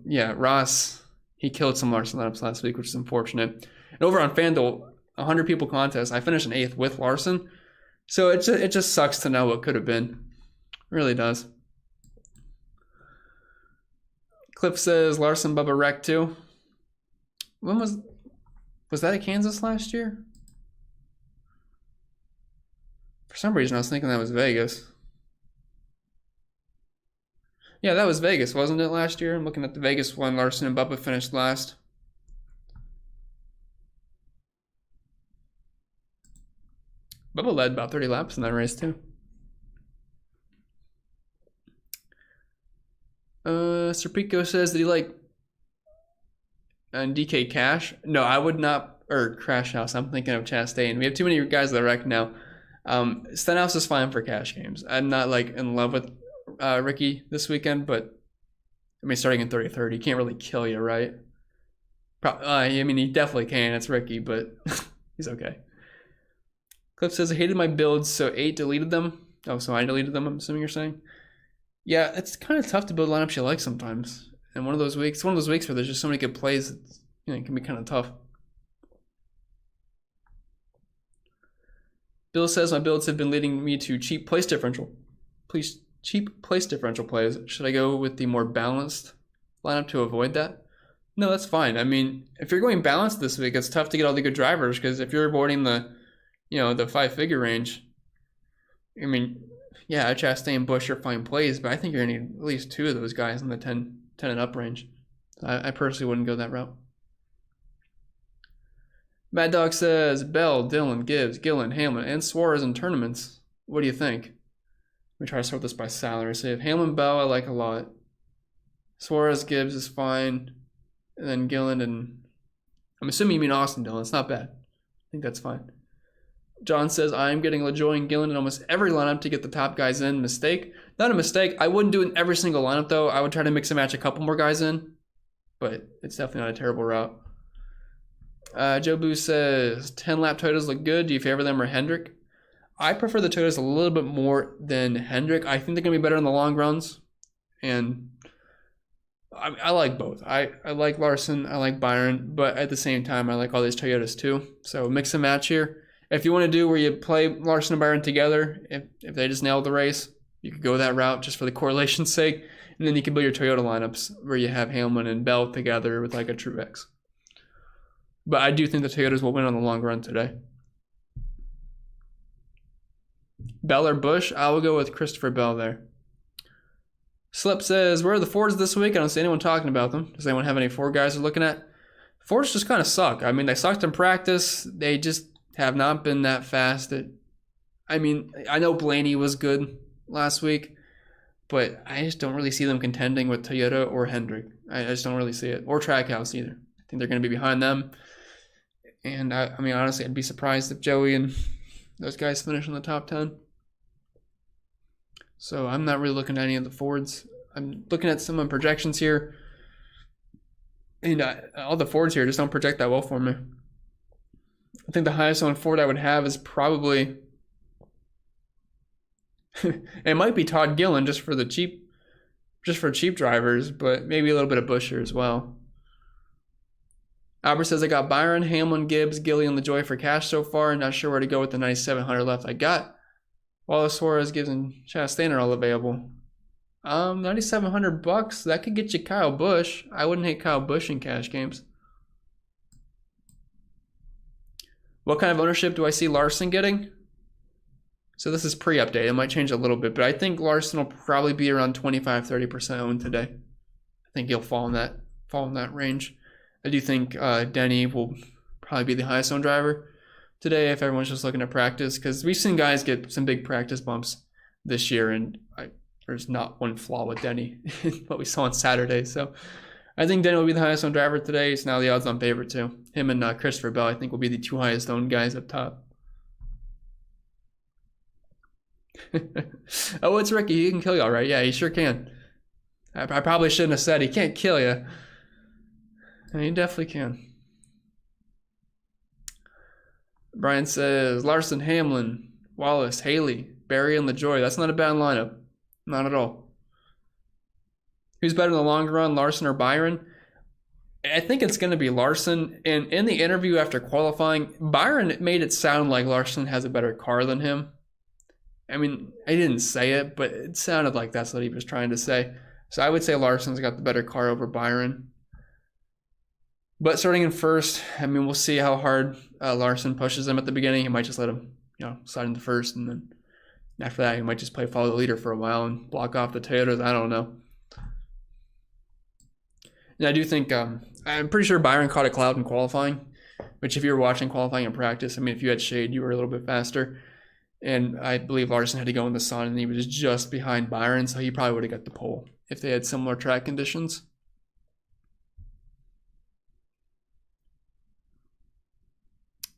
yeah, Ross, he killed some Larson lineups last week, which is unfortunate. And over on FanDuel, 100 people contest, I finished in 8th with Larson. So it just sucks to know what could have been. It really does. Cliff says Larson Bubba wrecked too. When was that at Kansas last year? For some reason I was thinking that was Vegas. Yeah, that was Vegas, wasn't it, last year? I'm looking at the Vegas one. Larson and Bubba finished last. Bubba led about 30 laps in that race too. Serpico says that he like DK Cash. No, I would not, or Crash House. I'm thinking of Chastain. We have too many guys that wreck now. Stenhouse is fine for cash games. I'm not like in love with Ricky this weekend, but I mean, starting in 33rd, he can't really kill you, right? I mean, he definitely can. It's Ricky, but he's okay. Cliff says I hated my builds, so 8 deleted them. Oh, so I deleted them, I'm assuming you're saying? Yeah, it's kind of tough to build lineups you like sometimes. And one of those weeks where there's just so many good plays, it can be kind of tough. Bill says my builds have been leading me to cheap place differential. Please, cheap place differential plays. Should I go with the more balanced lineup to avoid that? No, that's fine. I mean, if you're going balanced this week, it's tough to get all the good drivers because if you're avoiding the 5-figure range, I mean, yeah, Chastain, Busch are fine plays, but I think you're going to need at least 2 of those guys in the 10 and up range. I personally wouldn't go that route. Mad Dog says, Bell, Dillon, Gibbs, Gillen, Hamlin, and Suarez in tournaments. What do you think? Let me try to sort this by salary. So if Hamlin, Bell, I like a lot. Suarez, Gibbs is fine. And then Gillen and... I'm assuming you mean Austin Dillon. It's not bad. I think that's fine. John says, I'm getting LaJoy and Gillen in almost every lineup to get the top guys in. Mistake? Not a mistake. I wouldn't do it in every single lineup, though. I would try to mix and match a couple more guys in. But it's definitely not a terrible route. Joe Boo says, 10-lap Toyotas look good. Do you favor them or Hendrick? I prefer the Toyotas a little bit more than Hendrick. I think they're going to be better in the long runs. And I like both. I like Larson. I like Byron. But at the same time, I like all these Toyotas too. So mix and match here. If you want to do where you play Larson and Byron together, if they just nailed the race, you could go that route just for the correlation's sake. And then you can build your Toyota lineups where you have Hamlin and Bell together with like a Truex. But I do think the Toyotas will win on the long run today. Bell or Busch? I will go with Christopher Bell there. Slip says, where are the Fords this week? I don't see anyone talking about them. Does anyone have any Ford guys they're looking at? Fords just kind of suck. I mean, they sucked in practice. They just have not been that fast. I mean, I know Blaney was good last week, but I just don't really see them contending with Toyota or Hendrick. I just don't really see it. Or Trackhouse either. I think they're going to be behind them. And I mean, honestly, I'd be surprised if Joey and those guys finish in the top 10. So I'm not really looking at any of the Fords. I'm looking at some of the projections here. And all the Fords here just don't project that well for me. I think the highest owned Ford I would have is probably... it might be Todd Gillen just for cheap drivers, but maybe a little bit of Buescher as well. Albert says, I got Byron, Hamlin, Gibbs, Gilly, and LaJoie for cash so far. Not sure where to go with the 9,700 left I got. Wallace, Suarez, Gibbs, and Chastain are all available. $9,700. That could get you Kyle Busch. I wouldn't hate Kyle Busch in cash games. What kind of ownership do I see Larson getting? So this is pre-update. It might change a little bit, but I think Larson will probably be around 25-30% owned today. I think he'll fall in that range. I do think Denny will probably be the highest owned driver today if everyone's just looking at practice, because we've seen guys get some big practice bumps this year, and there's not one flaw with Denny what we saw on Saturday. So I think Denny will be the highest owned driver today. It's now the odds-on favorite too. Him and Christopher Bell, I think, will be the two highest owned guys up top. Oh, it's Ricky. He can kill you all right. Yeah, he sure can. I probably shouldn't have said he can't kill you. He definitely can. Brian says, Larson, Hamlin, Wallace, Haley, Barry, and LaJoie. That's not a bad lineup. Not at all. Who's better in the long run, Larson or Byron? I think it's going to be Larson. And in the interview after qualifying, Byron made it sound like Larson has a better car than him. I mean, I didn't say it, but it sounded like that's what he was trying to say. So I would say Larson's got the better car over Byron. But starting in first, I mean, we'll see how hard Larson pushes him at the beginning. He might just let him, slide into first, and then after that, he might just play follow the leader for a while and block off the Toyotas. I don't know. And I do think, I'm pretty sure Byron caught a cloud in qualifying, which if you were watching qualifying in practice, I mean, if you had shade, you were a little bit faster. And I believe Larson had to go in the sun, and he was just behind Byron, so he probably would have got the pole if they had similar track conditions.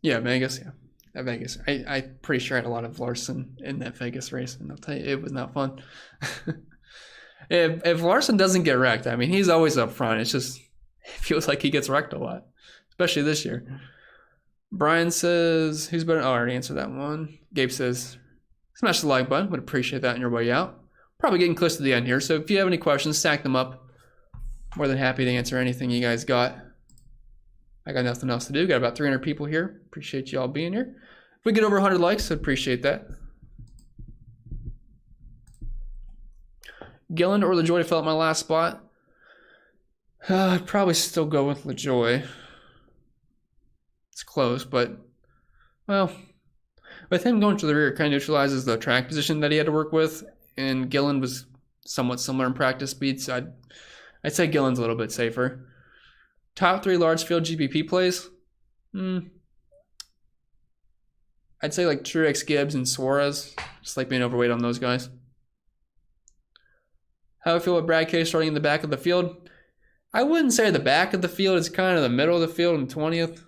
Yeah, Vegas, yeah. At Vegas. I'm pretty sure I had a lot of Larson in that Vegas race, and I'll tell you, it was not fun. If Larson doesn't get wrecked, I mean, he's always up front. It's just, it feels like he gets wrecked a lot, especially this year. Brian says, who's better? Oh, I already answered that one. Gabe says, smash the like button. Would appreciate that on your way out. Probably getting close to the end here, so if you have any questions, stack them up. More than happy to answer anything you guys got. I got nothing else to do. Got about 300 people here. Appreciate you all being here. If we get over 100 likes, I'd appreciate that. Gillen or LaJoie to fill out my last spot? I'd probably still go with LaJoie. It's close, but, well, with him going to the rear, it kind of neutralizes the track position that he had to work with, and Gillen was somewhat similar in practice speed, so I'd say Gillen's a little bit safer. Top 3 large field GPP plays? I'd say like Truex, Gibbs, and Suarez. Just like being overweight on those guys. How do I feel with Brad K starting in the back of the field? I wouldn't say the back of the field. It's kind of the middle of the field and 20th.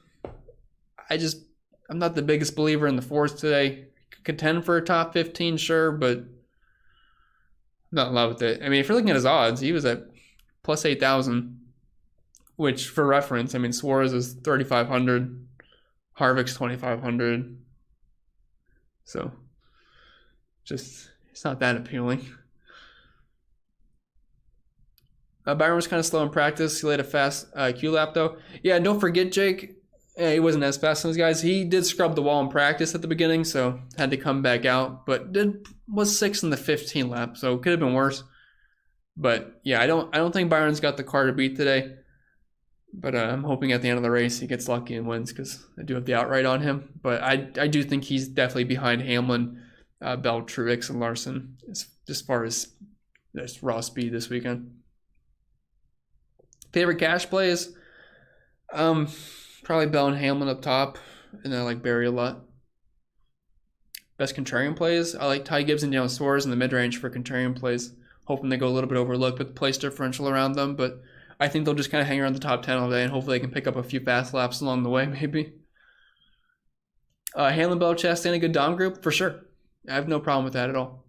I'm not the biggest believer in the Fords today. Contend for a top 15, sure, but not in love with it. I mean, if you're looking at his odds, he was at plus 8,000. Which, for reference, I mean, Suarez is 3,500, Harvick's 2,500. So, just, it's not that appealing. Byron was kind of slow in practice. He laid a fast Q lap, though. Yeah, and don't forget, Jake, he wasn't as fast as those guys. He did scrub the wall in practice at the beginning, so had to come back out. But was 6th in the 15 lap, so it could have been worse. But, yeah, I don't think Byron's got the car to beat today. But I'm hoping at the end of the race he gets lucky and wins because I do have the outright on him. But I do think he's definitely behind Hamlin, Bell, Truex, and Larson as far as That's raw speed this weekend. Favorite cash plays? Probably Bell and Hamlin up top, and then I like Barry a lot. Best contrarian plays? I like Ty Gibbs and Daniel Suarez in the mid-range for contrarian plays. Hoping they go a little bit overlooked with the place differential around them, but I think they'll just kind of hang around the top 10 all day, and hopefully they can pick up a few fast laps along the way, maybe. Hamlin, Bell, Chastain, a good Dom group? For sure. I have no problem with that at all.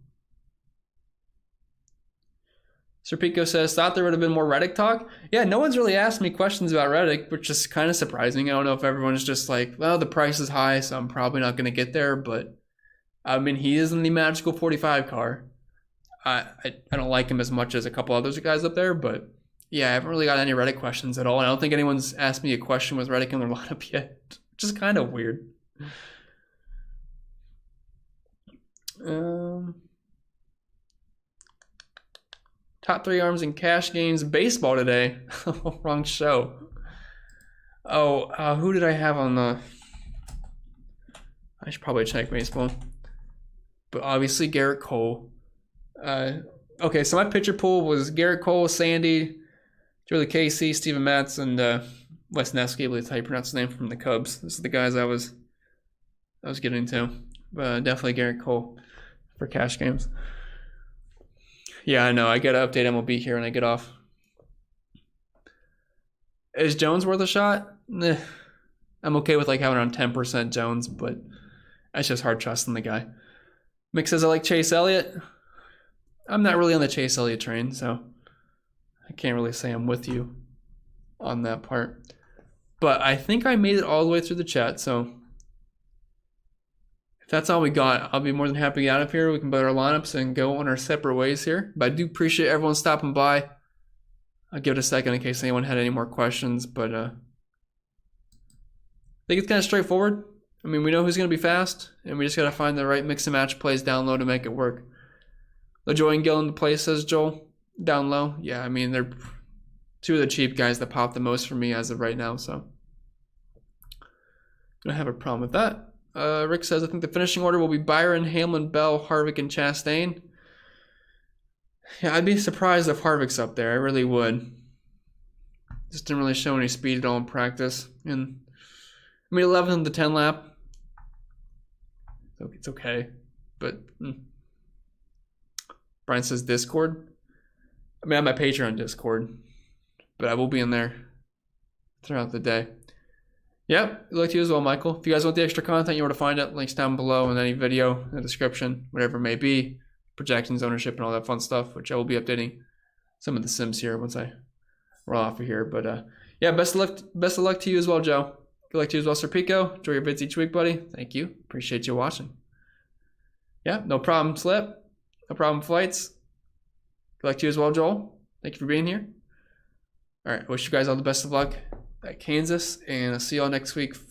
Sir Pico says, thought there would have been more Reddick talk. Yeah, no one's really asked me questions about Reddick, which is kind of surprising. I don't know if everyone's just like, well, the price is high, so I'm probably not going to get there. But, I mean, he is in the magical 45 car. I don't like him as much as a couple other guys up there, but yeah, I haven't really got any Reddick questions at all. And I don't think anyone's asked me a question with Reddick in their lineup yet, which is kind of weird. Top 3 arms in cash games. Baseball today. Wrong show. Oh, who did I have on the... I should probably check baseball. But obviously Garrett Cole. Okay, so my pitcher pool was Garrett Cole, Sandy, Joey Casey, Steven Matz, and Wes Nesky, I believe that's how you pronounce his name, from the Cubs. This is the guys I was getting to. Definitely Garrett Cole for cash games. Yeah, I know. I got to update MLB here when I get off. Is Jones worth a shot? I'm okay with like having around 10% Jones, but it's just hard trusting the guy. Mick says I like Chase Elliott. I'm not really on the Chase Elliott train, so I can't really say I'm with you on that part. But I think I made it all the way through the chat, so if that's all we got, I'll be more than happy to get out of here. We can build our lineups and go on our separate ways here. But I do appreciate everyone stopping by. I'll give it a second in case anyone had any more questions, but I think it's kind of straightforward. I mean, we know who's going to be fast, and we just got to find the right mix and match plays down low to make it work. LaJoy and Gill in the play, says Joel. Down low. Yeah, I mean, they're two of the cheap guys that pop the most for me as of right now, so don't have a problem with that. Rick says, I think the finishing order will be Byron, Hamlin, Bell, Harvick, and Chastain. Yeah, I'd be surprised if Harvick's up there. I really would. Just didn't really show any speed at all in practice. And I mean, 11th in the 10 lap. It's okay. But Brian says Discord. I mean, I'm my Patreon Discord, but I will be in there throughout the day. Yep, good luck to you as well, Michael. If you guys want the extra content, you know where to find it. Links down below in any video, in the description, whatever it may be. Projections, ownership, and all that fun stuff, which I will be updating some of the sims here once I roll off of here. But yeah, best of luck to you as well, Joe. Good luck to you as well, Sir Pico. Enjoy your vids each week, buddy. Thank you. Appreciate you watching. Yeah, no problem, Slip. No problem, Flights. Good luck to you as well, Joel. Thank you for being here. All right, I wish you guys all the best of luck at Kansas, and I'll see y'all next week for